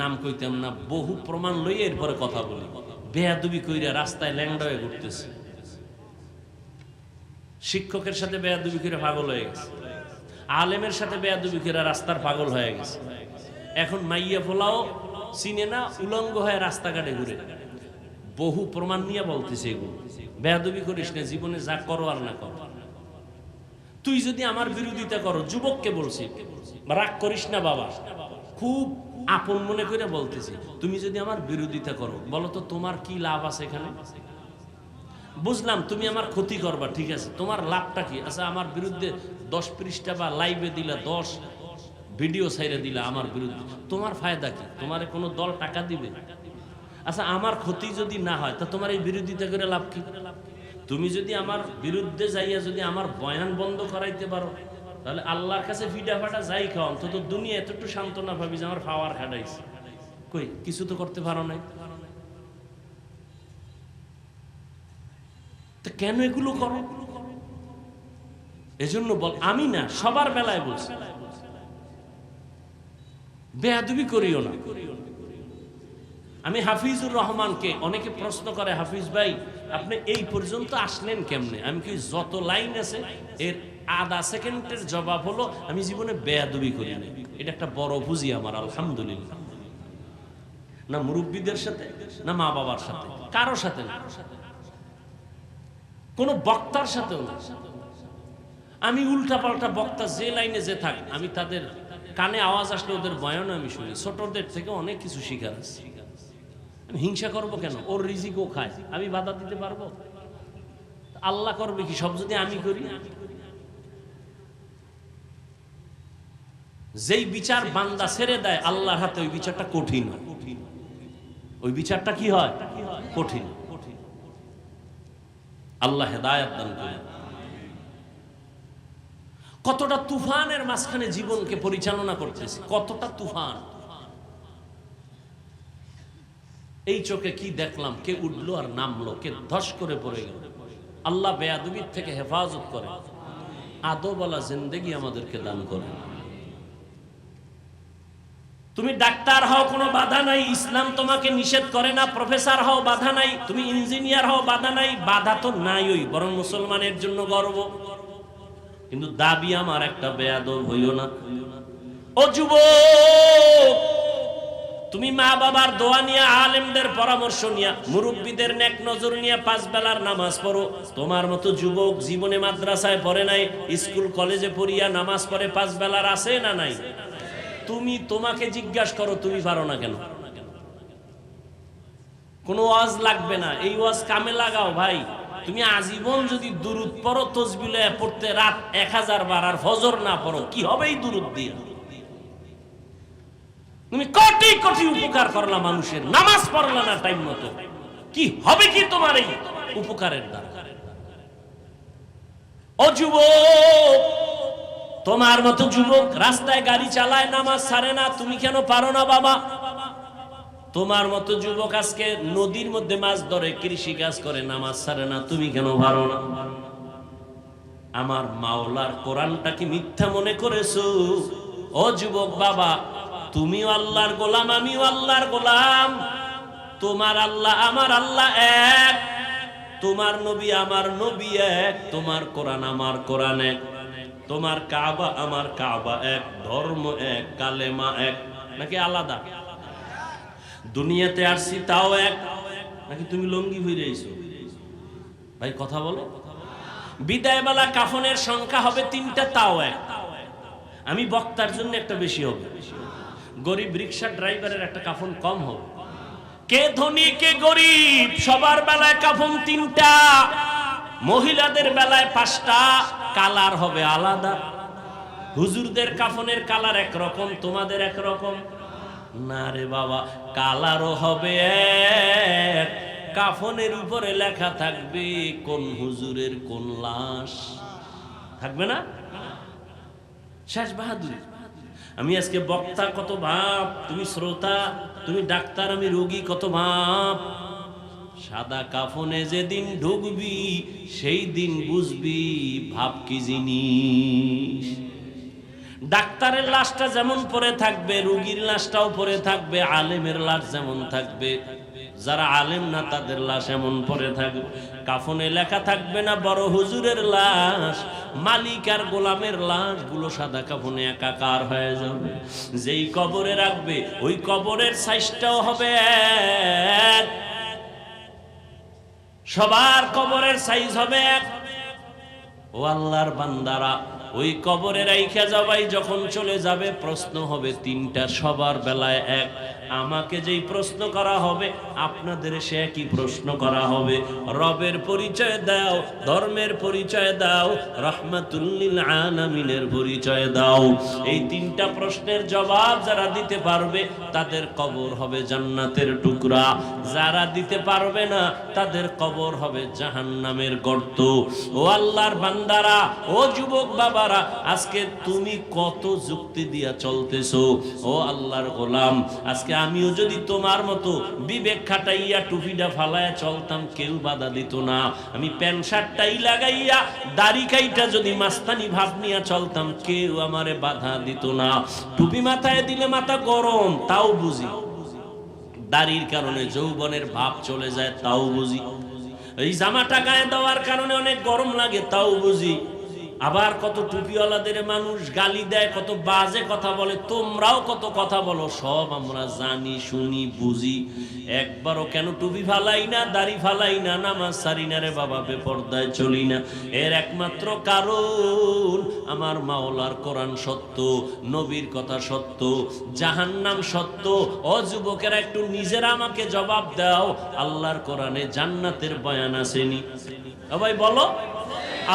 নাম কইতাম না, বহু প্রমাণ লই এরপরে কথা বলি। বেয়াদবি কইরা রাস্তায় ল্যাংড়া হয়ে ঘুরতেছে, শিক্ষকের সাথে বেয়াদবি করে পাগল হয়ে গেছে, আলেমের সাথে বেয়াদবি করে রাস্তার পাগল হয়ে গেছে। এখন মাইয়া ফোলাও চিনে না, উলঙ্গ হয়ে রাস্তাঘাটে ঘুরে। বহু প্রমাণ নিয়ে বলতেছে, এগুলো বেয়াদবি করিস না, জীবনে যা করো আর না করো। তুই যদি আমার বিরোধিতা করো, যুবককে বলছি, রাগ করিস না বাবা, খুব আপন মনে করে বলতেছি, তুমি যদি আমার বিরোধিতা করো, বলো তো তোমার কি লাভ আছে এখানে? বুঝলাম তুমি আমার ক্ষতি করবা, ঠিক আছে, তোমার লাভটা কি? আচ্ছা, আমার বিরুদ্ধে 10 পৃষ্ঠা বা লাইভে দিলা, 10 ভিডিও ছাইরে দিলা আমার বিরুদ্ধে, তোমার ফায়দা কি? তোমার কোনো দল টাকা দিবে? আচ্ছা, আমার ক্ষতি যদি না হয় তা তোমার এই বিরোধিতা করে লাভ কি? তুমি যদি আমার বিরুদ্ধে যাইয়া যদি আমার বয়ান বন্ধ করাইতে পারো, তাহলে আল্লাহর কাছে ফিডা ফাটা যাই খাও, অন্তত দুনিয়া এতটুকু সান্ত্বনা ভাবি যে আমার পাওয়ার খাটাইছে। কই কিছু তো করতে পারো নাই, তো কেন এগুলো করো? এজন্য বল, আমি না, সবার বেলায় বলছি, বেয়াদবি করিও না। আমি হাফিজুর রহমানকে অনেকে প্রশ্ন করে, হাফিজ ভাই আপনি এই পর্যন্ত আসলেন কেমনে? আমি কি যত লাইন আছে এর আধা সেকেন্ডের জবাব হলো আমি জীবনে বেয়াদবি করি না। এটা একটা বড় পুঁজি আমার, আলহামদুলিল্লাহ। না মুরব্বীদের সাথে, না মা বাবার সাথে, কারো সাথে না, কোন বক্তার সাথেও না। আমি উল্টা পাল্টা বক্তা যে লাইনে যে থাক, আমি তাদের কানে আওয়াজ আসলে ওদের বয়ান আমি শুনি। ছোটদের থেকে অনেক কিছু শিখার আছে। আমি হিংসা করব কেন? ওর রিজিক ও খায়, আমি বাধা দিতে পারবো? আল্লাহ করবে কি সব যদি আমি করি? যেই বিচার বান্দা ছেড়ে দেয় আল্লাহর হাতে, ওই বিচারটা কঠিন হয়। ওই বিচারটা কি হয়? কঠিন। আল্লাহ হেদায়েত দান করেন। কতটা তুফানের মাঝখানে জীবনকে পরিচালনা করতেছে, কতটা তুফান। এই চোখে কি দেখলাম, কে উঠলো আর নামলো, কে ধস করে পড়ে গেল। আল্লাহ বেয়াদবির থেকে হেফাজত করে, আদবওয়ালা জিন্দেগি আমাদেরকে দান করে। তুমি ডাক্তার হও, কোনো বাধা নাই, ইসলাম তোমাকে নিষেধ করে না। প্রফেসর হও, বাধা নাই। তুমি ইঞ্জিনিয়ার হও, বাধা নাই। বাধা তো নাই, ওই বরং মুসলমানের জন্য গর্ব। কিন্তু দাবি আমার একটা, বেয়াদব হইও না। ও যুবক, তুমি মা বাবার দোয়া নিয়ে, আলেমদের পরামর্শ নিয়ে, মুরব্বীদের নেক নজর নিয়ে 5 বেলার নামাজ পড়ো। তোমার মতো যুবক জীবনে মাদ্রাসায় পড়ে নাই, স্কুল কলেজে পড়িয়া নামাজ পড়ে 5 বেলার আছে না নাই? তুমি তোমাকে জিজ্ঞাসা করো, তুমি পারো না কেন? কোনো ওয়াজ লাগবে না, এই ওয়াজ কামে লাগাও ভাই। তুমি আজীবন যদি দুরুদ পড়ো, তাসবিহ পড়তে রাত 1000 বার আর ফজর না পড়ো, কি হবে এই দুরুদ দিয়ে? তুমি কোটি কোটি উপকার করলা মানুষের, নামাজ পড়লা না টাইম মতো, কি হবে কি তোমার এই উপকারের দ্বারা? ও যুবক, তোমার মতো যুবক রাস্তায় গাড়ি চালায়, নামাজ ছাড়ে না, তুমি কেন পারো না বাবা? তোমার মতো যুবক আজকে নদীর মধ্যে মাছ ধরে, কৃষি কাজ করে, নামাজ ছাড়ে না, তুমি কেন পারো না? আমার মাওলার কোরআনটা কি মিথ্যা মনে করেছো? ও যুবক বাবা, তুমিও আল্লাহর গোলাম, আমিও আল্লাহর গোলাম। তোমার আল্লাহ আমার আল্লাহ এক, তোমার নবী আমার নবী এক, তোমার কোরআন আমার কোরআন এক, তোমার কাবা আমার কাবা এক, ধর্ম এক, কালেমা এক। নাকি আলাদা? দুনিয়াতে আসছি তাও এক, নাকি তুমি লঙ্গি হয়ে রয়েছো? ভাই কথা বলো। বিদায় বেলা কাফনের সংখ্যা হবে 3টা, তাও এক। আমি বক্তার জন্য একটা বেশি হবে, গরিব রিক্সা ড্রাইভারের একটা কাফন কম হবে। কে ধনী কে গরিব, সবার বেলায় কাফন 3টা, মহিলাদের বেলায় 5টা, কালার হবে আলাদা। হুজুরদের কাফনের কালার একরকম, তোমাদের একরকম না রে বাবা, কালারও হবে এক। কাফনের উপরে লেখা থাকবে কোন হুজুরের কোন লাশ, থাকবে না? শেষ বাহাদুর। আমি আজকে বক্তা কত ভাব, তুমি শ্রোতা, তুমি ডাক্তার, আমি রোগী কত ভাব। সাদা কাফনে যেদিন ঢুকবি সেই দিন বুঝবি ভাব কি জিনিস। ডাক্তারের লাশটা যেমন পরে থাকবে, রোগীর লাশটাও পরে থাকবে, আলেমের লাশ যেমন থাকবে, যারা আলেম না তাদের লাশ এমন পরে থাকবে। কাফনে লেখা থাকবে না বড় হুজুরের লাশ, মালিক আর গোলামের লাশ গুলো সাদা কাফনে একাকার হয়ে যাবে। যেই কবরে রাখবে ওই কবরের সাইজটাও হবে এক, সবার কবরের সাইজ হবে এক। ও আল্লাহর বান্দারা, ওই কবরে রাইখা যাবাই যখন চলে যাবে, প্রশ্ন হবে 3টা, সবার বেলায় এক। আমাকে যেই প্রশ্ন করা হবে, আপনাদের সে একই প্রশ্ন করা হবে। রবের পরিচয় দাও, ধর্মের পরিচয় দাও, রাহমাতুল লিল আলামিনের পরিচয় দাও। এই 3টা প্রশ্নের জবাব যারা দিতে পারবে তাদের কবর হবে জান্নাতের টুকরা, যারা দিতে পারবে না তাদের কবর হবে জাহান্নামের গর্ত। ও আল্লাহর বান্দারা, ও যুবক বাবারা, আজকে তুমি কত যুক্তি দিয়া চলতেছো। ও আল্লাহর গোলাম, আজকে আমিও যদি তোমার মতো বিবেক খাটাইয়া টুপিটা ফালাইয়া চলতাম, কেউ বাধা দিত না। আমি প্যান্ট শার্টটাই লাগাইয়া দাড়ি কাইটা যদি মাস্তানি ভাব নিয়ে চলতাম, কেউ আমারে বাধা দিত না। টুপি মাথায় দিলে মাথা গরম, তাও বুঝি। দাড়ির কারণে যৌবনের ভাব চলে যায়, তাও বুঝি। এই জামাটা গায়ে দেওয়ার কারণে অনেক গরম লাগে, তাও বুঝি। আবার কত টুপিওয়ালাদের মানুষ গালি দেয়, কত বাজে কথা বলে, তোমরাও কত কথা বলো, সব আমরা জানি, শুনি, বুঝি। একবারও কেন টুপি ফালাই না, দাড়ি ফালাই না, নামাজ সারি না রে বাবা, বেপরদায় চলি না? এর একমাত্র কারণ আমার মাওলার কোরআন সত্য, নবীর কথা সত্য, জাহান্নাম সত্য। ও যুবকেরা, একটু নিজেরা আমাকে জবাব দাও, আল্লাহর কোরআনে জান্নাতের বয়ান আসেনি? ভাই বলো,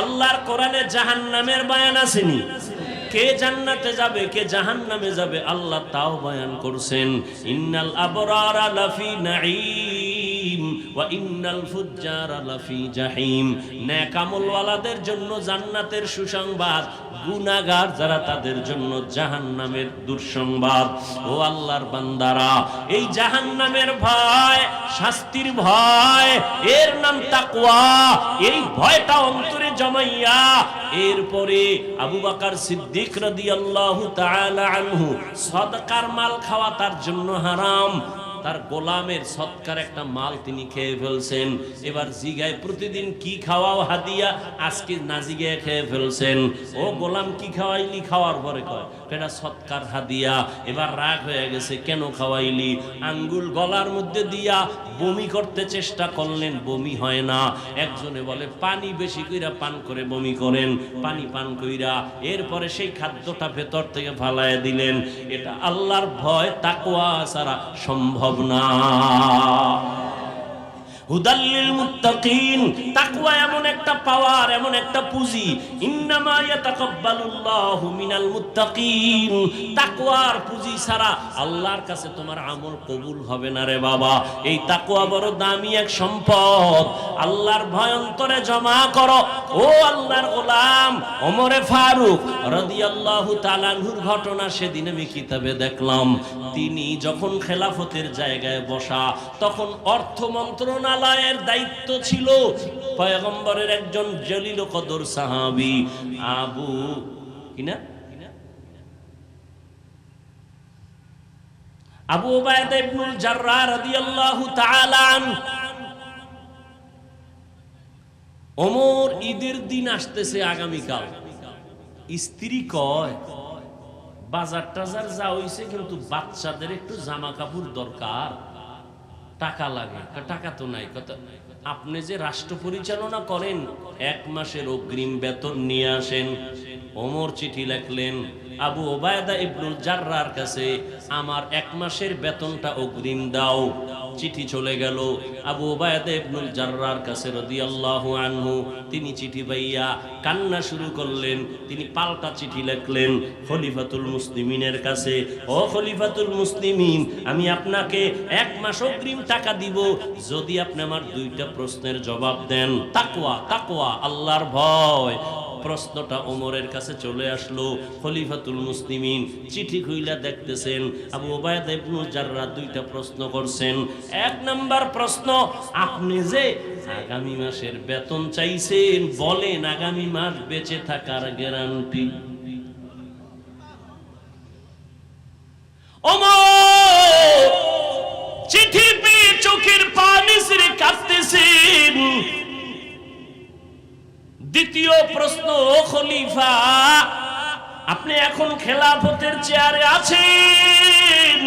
আল্লাহর কোরআনে জাহান্নামের বয়ান আসেনি? কে জান্নাতে যাবে, কে জাহান্নামে যাবে, আল্লাহ তাও বয়ান করছেন। ইন্নাল আবরারা লাফি নাঈম ওয়া ইন্নাল ফুজ্জারা লাফি জাহিম। নেক আমলওয়ালাদের জন্য জান্নাতের সুসংবাদ, গুনাহগার যারা তাদের জন্য জাহান্নামের দুঃসংবাদ। ও আল্লাহর বান্দারা, এই জাহান্নামের ভয়, শাস্তির ভয়, এর নাম তাকওয়া। এই ভয়টা অন্তরে জমাইয়া এরপরে আবু বকর সিদ্দিক রাদিয়াল্লাহু তাআলা আনহু, সদকার মাল খাওয়া তার জন্য হারাম। তার গোলামের সৎকার একটা মাল তিনি খেয়ে ফেলছেন। এবার জিগায় প্রতিদিন কি খাওয়াও হাদিয়া, আজকে না জিগায় খেয়ে ফেলছেন। ও গোলাম কি খাওয়াইলি? খাওয়ার পরে কয় এটা সৎকার হাদিয়া। এবার রাগ হয়ে গেছে, কেন খাওয়াইলি? আঙ্গুল গলার মধ্যে দিয়া বমি করতে চেষ্টা করলেন, বমি হয় না। একজনে বলে পানি বেশি কইরা পান করে বমি করেন, পানি পান কইরা এরপরে সেই খাদ্যটা ভেতর থেকে ফালায় দিলেন। এটা আল্লাহর ভয়, তাকওয়া ছাড়া সম্ভব না। হুদাল্লিল মুত্তাকিন, তাকওয়া এমন একটা পাওয়ার, এমন একটা পুঁজি। ইন্নামা ইয়াতাকাব্বালুল্লাহু মিনাল মুত্তাকিন। তাকওয়ার পুঁজি ছাড়া আল্লাহর কাছে তোমার আমল কবুল হবে না রে বাবা। এই তাকওয়া বড় দামি এক সম্পদ। আল্লাহর ভয় অন্তরে জমা করো। ও আল্লাহর গোলাম ওমরে ফারুক রাদিয়াল্লাহু তাআলা আনহুর ঘটনা সেদিন আমি কিতাবে দেখলাম। তিনি যখন খেলাফতের জায়গায় বসা, তখন অর্থ মন্ত্রণালয়ের দায়িত্ব ছিল পয়গম্বরের একজন জলিল কদর সাহাবী আবু উবায়দা ইবনুল জাররাহ রাদিয়াল্লাহু তাআলা আনহু। ওমর ঈদের দিন আসতেছে আগামীকাল। স্ত্রী কয় বাজার টাজার যা হইছে, কিন্তু বাচ্চাদের একটু জামা কাপড় দরকার, টাকা লাগে। টাকা তো নাই। আপনি যে রাষ্ট্র পরিচালনা করেন, 1 মাসের অগ্রিম বেতন নিয়ে আসেন। ওমর চিঠি লিখলেন আবু উবায়দা ইবনুল জাররার কাছে, আমার 1 মাসের বেতনটা অগ্রিম দাও। চিঠি চলে গেল আবু উবায়দা ইবনুল জাররার কাছে রাদিয়াল্লাহু আনহু। তিনি চিঠি পাইয়া কান্না শুরু করলেন। তিনি পাল্টা চিঠি লিখলেন খলিফাতুল মুসলিমিনের কাছে, ও খলিফাতুল মুসলিমিন, আমি আপনাকে 1 মাস অগ্রিম টাকা দিব যদি আপনি আমার 2টা প্রশ্নের জবাব দেন। তাকওয়া, তাকওয়া, আল্লাহর ভয়। প্রশ্নটা ওমরের কাছে চলে আসলো। খলিফাতুল মুসলিমিন চিঠি খুইলা দেখতেছেন আবু উবায়দা ইবনুল জাররাহ 2টা প্রশ্ন করছেন। 1 নাম্বার প্রশ্ন, আপনি যে আগামী মাসের বেতন চাইছেন, বলেন আগামী মাস বেঁচে থাকার গ্যারান্টি। ওমর চিঠি পেয়ে চোখের পানি ছেড়ে কাঁদতেছেন। দ্বিতীয় প্রশ্ন, ও খলিফা, আপনি এখন খেলাফতের চেয়ারে আছেন,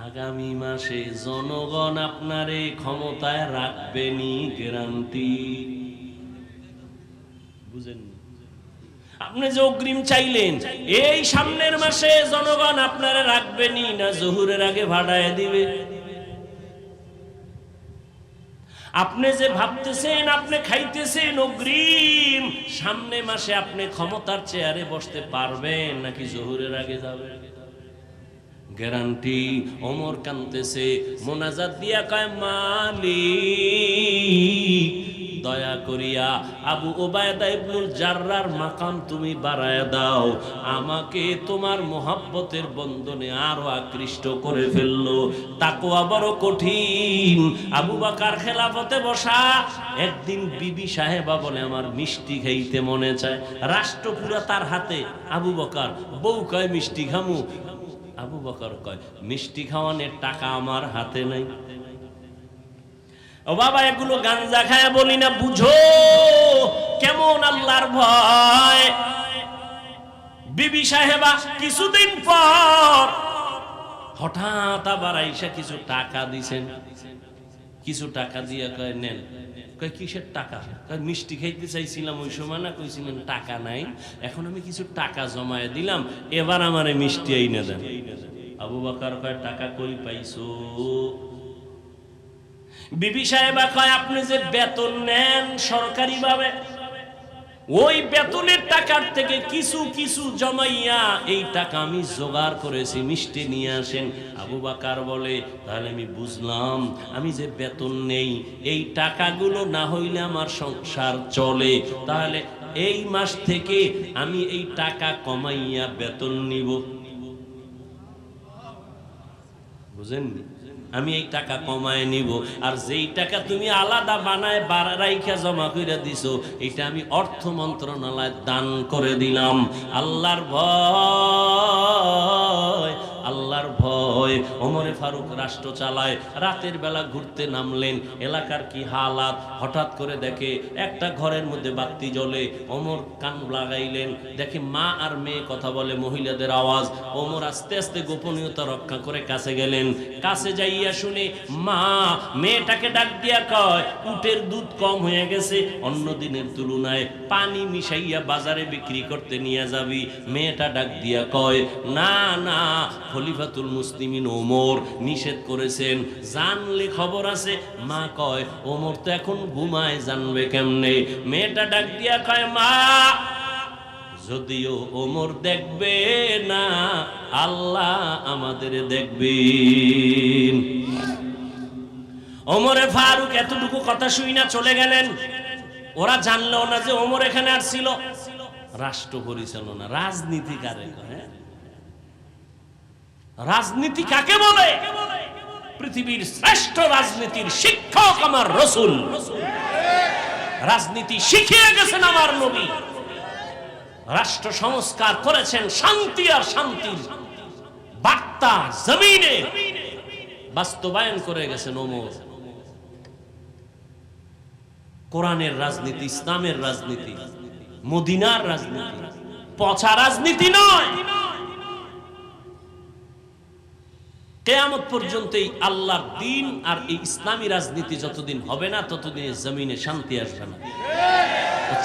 আগামী মাসে জনগণ আপনারে ক্ষমতায় রাখবেনি, গ্যারান্টি বুঝেন? আপনি যে অগ্রিম চাইলেন, এই সামনের মাসে জনগণ আপনারে রাখবেনি না জোহরের আগে ভাড়ায় দিবে? আপনি যে ভাবতেছেন, আপনি খাইতেছেন অগ্রিম, সামনে মাসে আপনি ক্ষমতার চেয়ারে বসতে পারবেন নাকি জোহরের আগে যাবেন? গ্যারান্টি। ওমর কাঁদতেছে, মোনাজাত দিয়া কয়, মালিক দয়া করিয়া আবু উবায়দা ইবনুল জাররার মাকাম তুমি বাড়ায়া দাও, আমাকে তোমার মোহাব্বতের বন্ধনে আরো আকৃষ্ট করে ফেললো। তাকওয়া বড় কঠিন। আবু বকর খেলাফতে বসা, একদিন বিবি সাহেবা বলে আমার মিষ্টি খাইতে মনে চায়। রাষ্ট্র পুরা তার হাতে। আবু বকর, বউ কয় মিষ্টি খামু। আবু বকর কয় মিষ্টি খাওয়ানোর টাকা আমার হাতে নাই। ও বাবা, এগুলো গাঞ্জা খায় বলি না, বুঝো কেমন আল্লাহর ভয়। বিবি সাহেবা কিছুদিন পর হঠাৎ আবার আইসা কিছু টাকা দিছেন, কিছু টাকা দিয়া কয় নেন। কয় কিসের টাকা? কয় মিষ্টি খাইতে চাইছিলাম ওই সময় না কইছিলেন টাকা নাই, এখন আমি কিছু টাকা জমায়ে দিলাম, এবার আমারে মিষ্টি আইনা দেন। আবু বকর কয় টাকা কই পাইছো? বিবি সাহেবা কয় আপনি যে বেতন নেন সরকারি ভাবে, ওই বেতনের টাকার থেকে কিছু কিছু জমাইয়া এই টাকা আমি জোগাড় করেছি, মিষ্টি নিয়ে আসেন। আবু বকর বলে তাহলে আমি বুঝলাম, আমি যে বেতন নেই এই টাকাগুলো না হইলে আমার সংসার চলে, তাহলে এই মাস থেকে আমি এই টাকা কমাইয়া বেতন নিব। বুঝেননি? আমি এই টাকা কমায় নিব, আর যেই টাকা তুমি আলাদা বানায় রাইখা জমা করে দিছো এটা আমি অর্থ মন্ত্রণালয়ে দান করে দিলাম। আল্লাহর ভয়, আল্লাহর ভয়। ওমরে ফারুক রাষ্ট্র চালায়, রাতের বেলা ঘুরতে নামলেন, এলাকার কি হালাত, হঠাৎ করে দেখে একটা ঘরের মধ্যে বাতি জ্বলে। ওমর কান লাগাইলেন, দেখে মা আর মেয়ে কথা বলে, মহিলাদের আওয়াজ। ওমর আস্তে আস্তে গোপনীয়তা রক্ষা করে কাছে গেলেন। কাছে যাইয়া শুনে মা মেয়েটাকে ডাক দিয়া কয় উটের দুধ কম হয়ে গেছে, অন্য দিনের তুলনায় পানি মিশাইয়া বাজারে বিক্রি করতে নিয়ে যাবি। মেয়েটা ডাক দিয়া কয় না না, খলিফাতুল মুসলিমিন ওমর নিষেধ করেছেন, জানলে খবর আছে। মা কয় ওমর তো এখন ঘুমায়, জানবে কেমনে? মেয়েটা ডাক দিয়া কয় মা যদিও ওমর দেখবে না, আল্লাহ আমাদের দেখবেন। ওমরে ফারুক এতটুকু কথা শুই না চলে গেলেন। ওরা জানলো না যে ওমর এখানে আসছিল। রাষ্ট্র পরিচালনা, রাজনীতি কারে কয়? রাজনীতি কাকে বলে? পৃথিবীর শ্রেষ্ঠ রাজনীতির শিক্ষক আমার রাসূল, রাজনীতি শিখিয়ে গেছেন আমার নবী। রাষ্ট্র সংস্কার করেছেন, শান্তি আর শান্তির বার্তা জমিনে বাস্তবায়ন করে গেছেন ওমর। কোরআনের রাজনীতি, ইসলামের রাজনীতি, মদিনার রাজনীতি, পচা রাজনীতি নয়। কিয়ামত পর্যন্তই আল্লাহর দ্বীন আর এই ইসলামী রাজনীতি যতদিন হবে না ততদিন জমিনে শান্তি আসবে না।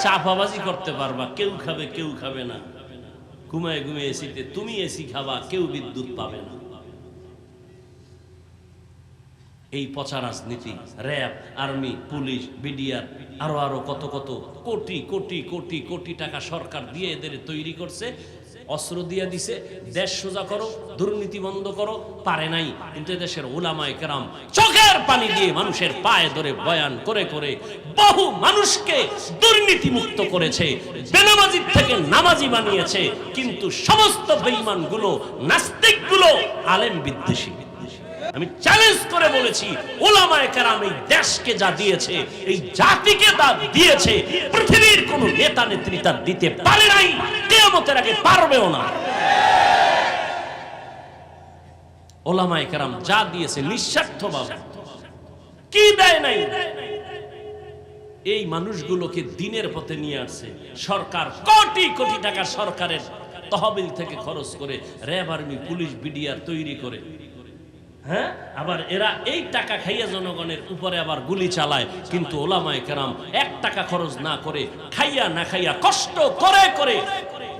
চাপাবাজি করতে পারবা, কেউ খাবে কেউ খাবে না, ঘুমায় ঘুমিয়ে এসিতে তুমি এসি খাবা, কেউ বিদ্যুৎ পাবে না। এই পচা রাজনীতি, র্যাব, আর্মি, পুলিশ, বিডিআর, আরো আরো কত কত কোটি কোটি কোটি কোটি টাকা সরকার দিয়ে এদের তৈরি করছে, অস্ত্র দিয়ে দিছে, দেশ সোজা করো, দুর্নীতি বন্ধ করো। পারে নাই, কিন্তু দেশের উলামায়ে কেরাম চোখের পানি দিয়ে মানুষের পায়ে ধরে বয়ান করে করে বহু মানুষকে দুর্নীতি মুক্ত করেছে, বেনামাজি থেকে নামাজি বানিয়েছে। কিন্তু সমস্ত বেঈমানগুলো, নাস্তিকগুলো আলেম বিদ্বেষী। আমি চ্যালেঞ্জ করে বলেছি, উলামায়ে কেরাম এই দেশকে যা দিয়েছে, এই জাতিকে যা দিয়েছে, পৃথিবীর কোন নেতা নেত্রী তা দিতে পারে নাই, কিয়ামতের আগে পারবেও না। উলামায়ে কেরাম যা দিয়েছে নিঃস্বার্থভাবে, কি দেয় নাই, এই মানুষগুলোকে দ্বীনের পথে নিয়ে আসছে। সরকার কোটি কোটি টাকা সরকারের তহবিল থেকে খরচ করে র্যাব, আর্মি, পুলিশ, বিডিআর তৈরি করে, হ্যাঁ, আবার এরা এই টাকা খাইয়া জনগণের উপরে আবার গুলি চালায়। কিন্তু উলামায়ে কেরাম এক টাকা খরচ না করে, খাইয়া না খাইয়া কষ্ট করে করে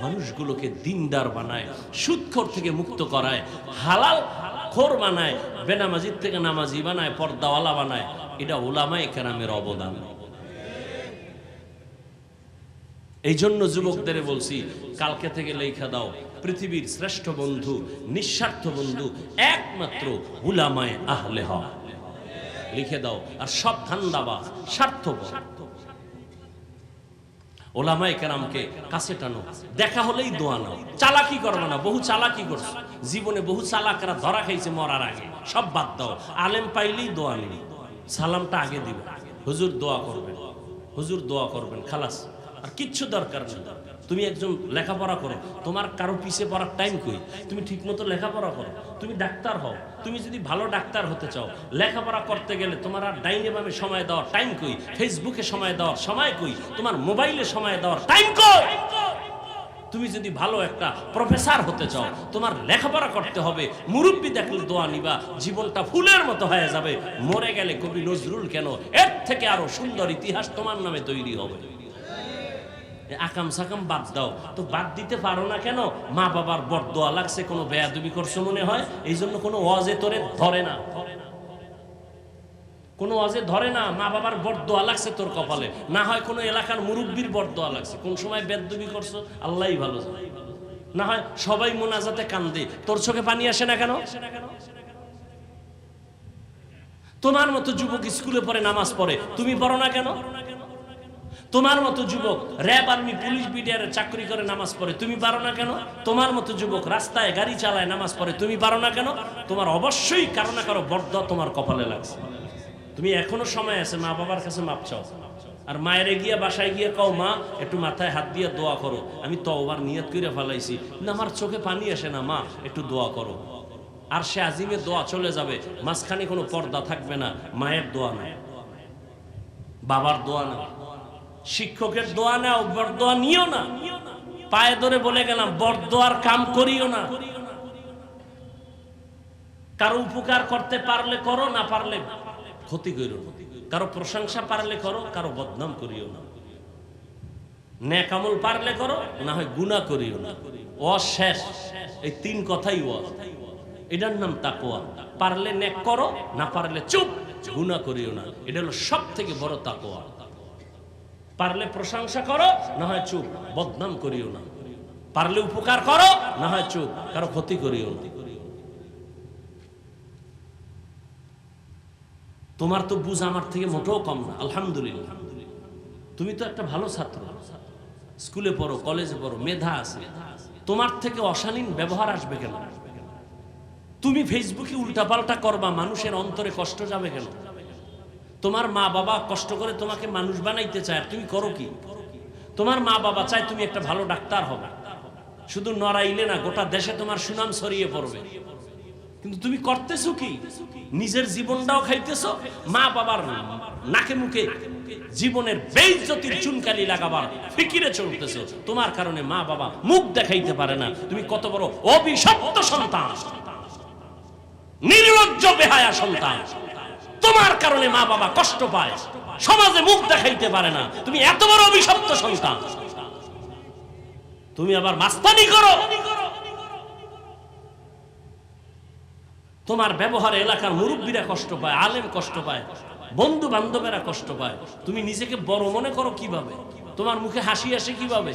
মানুষগুলোকে দিনদার বানায়, সুদখোর থেকে মুক্ত করায়, হালাল খোর বানায়, বেনামাজির থেকে নামাজি বানায়, পর্দাওয়ালা বানায়। এটা উলামায়ে কেরামের অবদান। এই জন্য যুবকদের বলছি, কালকে থেকে লেখা দাও, পৃথিবীর শ্রেষ্ঠ বন্ধু, নিঃস্বার্থ বন্ধু একমাত্র উলামায়ে আহলে হক। লিখে দাও। আর সব ধান্দাবাজ, স্বার্থপর উলামায়ে কেরামকে কাছে টানো, দেখা হলেই দোয়া নাও, চালাকি করবে না। বহু চালাকি করছে জীবনে, বহু চালাকরা ধরা খাইছে মরার আগে, সব বাদ দাও। আলেম পাইলেই দোয়া নেই, সালামটা আগে দিবে, হুজুর দোয়া করবেন, হুজুর দোয়া করবেন, খালাস, আর কিচ্ছু দরকার নেই। তুমি একজন লেখাপড়া করো, তোমার কারো পিছিয়ে পড়ার টাইম কই? তুমি ঠিকমতো লেখাপড়া করো, তুমি ডাক্তার হও। তুমি যদি ভালো ডাক্তার হতে চাও, লেখাপড়া করতে গেলে তোমার আর ডাইনে বামে সময় দেওয়ার টাইম কই? ফেসবুকে সময় দেওয়ার সময় কই? তোমার মোবাইলে সময় দেওয়ার টাইম কই? তুমি যদি ভালো একটা প্রফেসর হতে চাও, তোমার লেখাপড়া করতে হবে। মুরব্বি দেখলে দোয়া নিবা, জীবনটা ফুলের মতো হয়ে যাবে। মরে গেলে কবি নজরুল কেন, এর থেকে আরো সুন্দর ইতিহাস তোমার নামে তৈরি হবে। আকাম সাকাম বাদ দাও তো, বাদ দিতে পারো না কেন? মা বাবার বরদোয়া লাগছে, কোনো বেয়াদবি করছো মনে হয়, এই জন্য কোনো ওয়াজে তোরে ধরে না, কোনো ওয়াজে ধরে না। মা বাবার বরদোয়া লাগছে তোর কপালে, না হয় কোনো এলাকার মুরব্বির বরদোয়া লাগছে। কোন সময় বেয়াদবি করছো আল্লাহই ভালো জানে। না হয় সবাই মোনাজাতে কান্দে, তোর চোখে পানি আসে না কেন? তোমার মতো যুবক স্কুলে পড়ে, নামাজ পড়ে, তুমি পড়ো না কেন? তোমার মতো যুবক র্যাব, আর্মি, পুলিশ, বিডিআরে চাকরি করে, নামাজ পড়ে, তুমি পারো না কেন? তোমার মতো যুবক রাস্তায় গাড়ি চালায়, নামাজ পড়ে, তুমি পারো না কেন? তোমার অবশ্যই কারো না কারো বরদোয়া তোমার কপালে লাগছে। তুমি এখনো সময় আছে, মা বাবার কাছে মাপ চাও। আর মায়ের গিয়া বাসায় গিয়ে কও, মা একটু মাথায় হাত দিয়ে দোয়া করো, আমি তওবার নিয়ত করে ফেলাইছি, না আমার চোখে পানি আসে না, মা একটু দোয়া করো। আর সে আজিমের দোয়া চলে যাবে, মাঝখানে কোনো পর্দা থাকবে না। মায়ের দোয়া নাই, বাবার দোয়া নাই, শিক্ষকের দোয়া নাও, বরদোয়া নিও না। পায়ে ধরে বলে গেলাম, বরদোয়ার কাম করিও না। কারো উপকার করতে পারলে করো, না পারলে ক্ষতি করিও না। কারো প্রশংসা পারলে করো, কারো বদনাম করিও না। নেক আমল পারলে করো, না হয় গুনাহ করিও না। অশেষ এই তিন কথাই ওয়াজ, এটার নাম তাকওয়া। পারলে নেক করো, না পারলে চুপ, গুনাহ করিও না। এটা হলো সব থেকে বড় তাকওয়া। পারলে প্রশংসা করো, না হয় চুপ, বদনাম করিও না। পারলে উপকার করো, না হয় চুপ, কারো ক্ষতি করিও না। তোমার তো বুঝ আমার থেকে মোটেও কম না, আলহামদুলিল্লাহ। তুমি তো একটা ভালো ছাত্র, স্কুলে পড়ো, কলেজে পড়ো, মেধা আছে, তোমার থেকে অশালীন ব্যবহার আসবে কেন? তুমি ফেসবুকে উল্টাপাল্টা করবা, মানুষের অন্তরে কষ্ট যাবে কেন? তোমার মা বাবা কষ্ট করে তোমাকে মানুষ বানাইতে চায়, আর তুমি করো কি? তোমার মা বাবা চায় তুমি একটা ভালো ডাক্তার হবে, শুধু নড়াইলে না, গোটা দেশে তোমার সুনাম ছড়িয়ে পড়বে। কিন্তু তুমি করতেছো কি? নিজের জীবনটাও খাইতেছো, মা বাবার নাকে মুখে জীবনের বেইজ্জতির চুনকালি লাগাবার ফিকিরে চলতেছো। তোমার কারণে মা বাবা মুখ দেখাইতে পারে না। তুমি কত বড় অভিশপ্ত সন্তান, নির্লজ্জ বেহায়া সন্তান। তোমার কারণে মা বাবা কষ্ট পায়, সমাজে মুখ দেখাইতে পারে না। তুমি এত বড় অভিশপ্ত সন্তান, তুমি আবার মাস্তানি করো। তোমার ব্যবহারে এলাকার মুরব্বীরা কষ্ট পায়, আলেম কষ্ট পায়, বন্ধু বান্ধবেরা কষ্ট পায়। তুমি নিজেকে বড় মনে করো কিভাবে? তোমার মুখে হাসি আসে কিভাবে?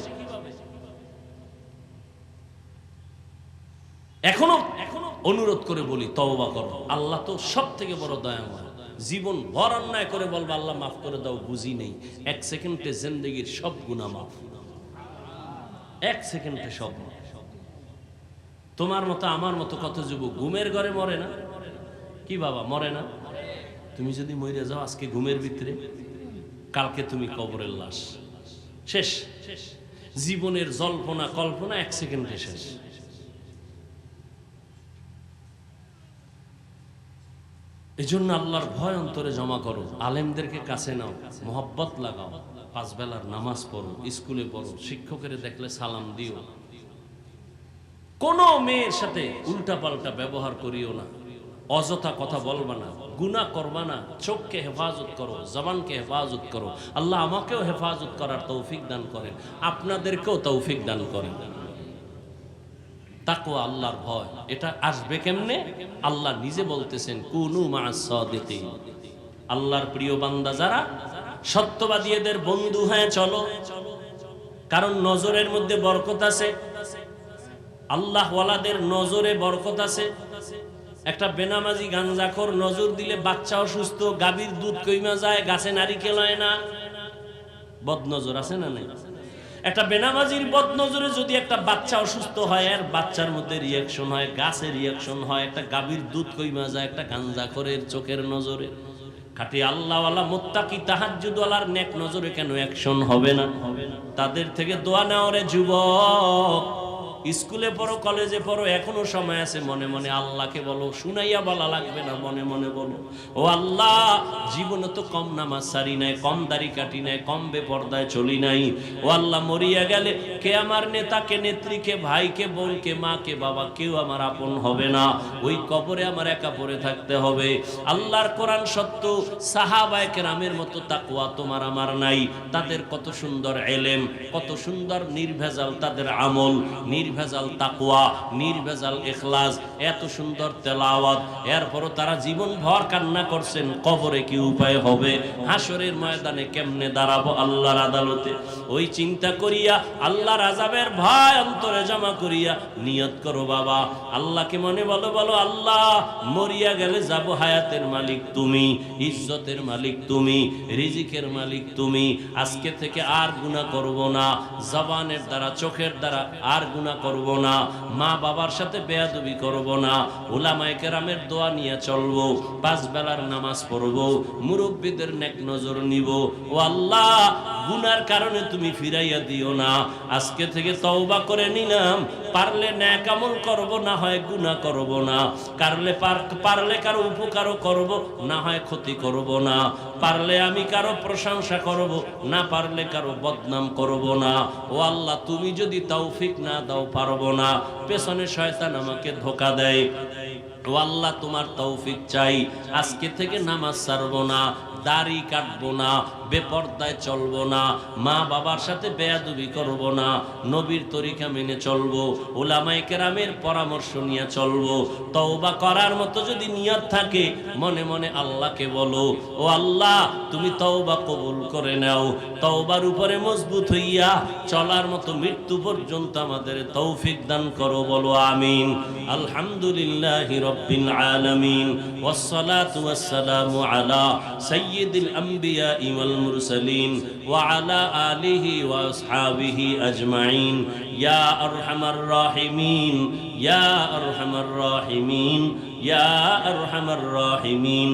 এখনো অনুরোধ করে বলি, তওবা করো। আল্লাহ তো সব থেকে বড় দয়াময়। জীবন ভর অন্যায় করে বলবা আল্লাহ মাফ করে দাও, বুঝি নেই। এক সেকেন্ডে জিন্দেগির সব গুনাহ মাফ, এক সেকেন্ডে সব। তোমার মতো আমার মতো কত যুবক ঘুমের ঘরে মরে না? কি বাবা মরে না? তুমি যদি মরে যাও আজকে ঘুমের ভিতরে, কালকে তুমি কবরের লাশ, শেষ। জীবনের জল্পনা কল্পনা এক সেকেন্ডে শেষ। এই জন্য আল্লাহর ভয় অন্তরে জমা করো, আলেমদেরকে কাছে নাও, মোহাব্বত লাগাও, পাঁচ বেলার নামাজ পড়ো, স্কুলে পড়ো, শিক্ষকের দেখলে সালাম দিও। কোনো মেয়ের সাথে উল্টাপাল্টা ব্যবহার করিও না, অযথা কথা বলবা না, গুনাহ করবা না। চোখকে হেফাজত করো, জবানকে হেফাজত করো। আল্লাহ আমাকেও হেফাজত করার তৌফিক দান করেন, আপনাদেরকেও তৌফিক দান করেন। তাকওয়া, আল্লাহর ভয়, এটা আসবে কেমনে? আল্লাহ নিজে বলতেছেন, কুনু মা'আস সাদিকিন। আল্লাহর প্রিয় বান্দা যারা, সত্যবাদী এদের বন্ধু হয়ে চলো, কারণ নজরের মধ্যে বরকত আছে। আল্লাহ ওয়ালাদের নজরে বরকত আছে। একটা বেনামাজি গাঞ্জাখোর নজর দিলে বাচ্চা অসুস্থ, গাভীর দুধ কইমা যায়, গাছে নারিকেল হয় না। বদনজর আছে না নাই? একটা বেনামাজির বদনজরে যদি একটা বাচ্চা অসুস্থ হয়, আর বাচ্চার মধ্যে রিয়াকশন হয়, গাছে রিয়াকশন হয়। একটা গাভীর দুধ কইমা যায় একটা গাঞ্জাখোরের চোখের নজরে। খাঁটি আল্লাহওয়ালা মুত্তাকি তাহাজ্জুদওয়ালার নেক নজরে কেন অ্যাকশন হবে না? তাদের থেকে দোয়া নাও রে যুবক। স্কুলে পড়ো, কলেজে পড়ো, এখনো সময় আছে। মনে মনে আল্লাহকে বলো, শুনাইয়া বলা লাগবে না, মনে মনে বলো, ও আল্লাহ, জীবনে তো কম নামাজ সারি নাই, কম দাড়ি কাটি নাই, কম বেপরদায় চলি নাই। ও আল্লাহ, মরিয়া গেলে কে আমার নেতা, কে নেত্রী, কে ভাই, কে বোন, কে মা, কে বাবা, কেউ আমার আপন হবে না। ওই কবরে আমার একা পড়ে থাকতে হবে। আল্লাহর কোরআন সত্য, সাহাবায়ে কেরামের মতো তাকওয়া তোমার আমার নাই। তাদের কত সুন্দর এলেম, কত সুন্দর নির্ভেজাল তাদের আমল, নির্ভেজাল তাকওয়া, নির্ভেজাল ইখলাস, এত সুন্দর তেলাওয়াত। এরপরও তারা জীবন ভর কান্না করছেন, কবরে কি উপায় হবে, হাসরের ময়দানে কেমনে দাঁড়াবো আল্লাহর আদালতে। ওই চিন্তা করিয়া, আল্লাহর আযাবের ভয় অন্তরে জমা করিয়া নিয়ত করো বাবা, আল্লাহকে মনে বলো, বলো আল্লাহ, মরিয়া গেলে যাব, হায়াতের মালিক তুমি, ইজ্জতের মালিক তুমি, রিজিকের মালিক তুমি। আজকে থেকে আর গুনাহ করব না, জবানের দ্বারা, চোখের দ্বারা আর গুনাহ করব না, মা বাবার সাথে বেয়াদবি করব না, উলামায়ে কেরামের দোয়া নিয়ে চলবো, 5 বেলার নামাজ পড়বো, মুরব্বিদের নেক নজর নিব। ও আল্লাহ, গুনার কারণে তুমি ফিরাইয়া দিও না। আজকে থেকে তওবা করে নিলাম, পারলে নেক আমল করব, না হয় গুনাহ করব না। পারলে কারো উপকারও করব, না হয় ক্ষতি করব না। পারলে আমি কারো প্রশংসা করব, না পারলে কারো বদনাম করব না। ও আল্লাহ, তুমি যদি তৌফিক না দাও পারবো না। পেছনে শয়তান আমাকে ধোঁকা দেয়। ও আল্লাহ, তোমার তৌফিক চাই। আজকে থেকে নামাজ ছাড়বো না, দাড়ি কাটবো না, বেপরদায় চলবো না, মা বাবার সাথে বেয়াদবি করব না, নবীর তরিকা মেনে চলবো, উলামায়ে কেরামের পরামর্শ নিয়ে চলবো। তওবা করার মতো যদি নিয়ত থাকে, মনে মনে আল্লাহকে বলো, ও আল্লাহ, তুমি তওবা কবুল করে নাও। তওবার উপরে মজবুত হইয়া চলার মতো মৃত্যু পর্যন্ত আমাদের তৌফিক দান করো, বলো আমিন। আলহামদুলিল্লাহি রাব্বিল আলামিন, ওয়াসসালাতু ওয়াসসালামু আলা সাইয়্যিদিল আমবিয়া ওয়াল মুরসালিন ওয়া আলা আলিহি ওয়া আসহাবিহি আজমাইন। ইয়া আরহামার রাহিমিন, ইয়া আরহামার রাহিমিন, ইয়া আরহামার রাহিমিন।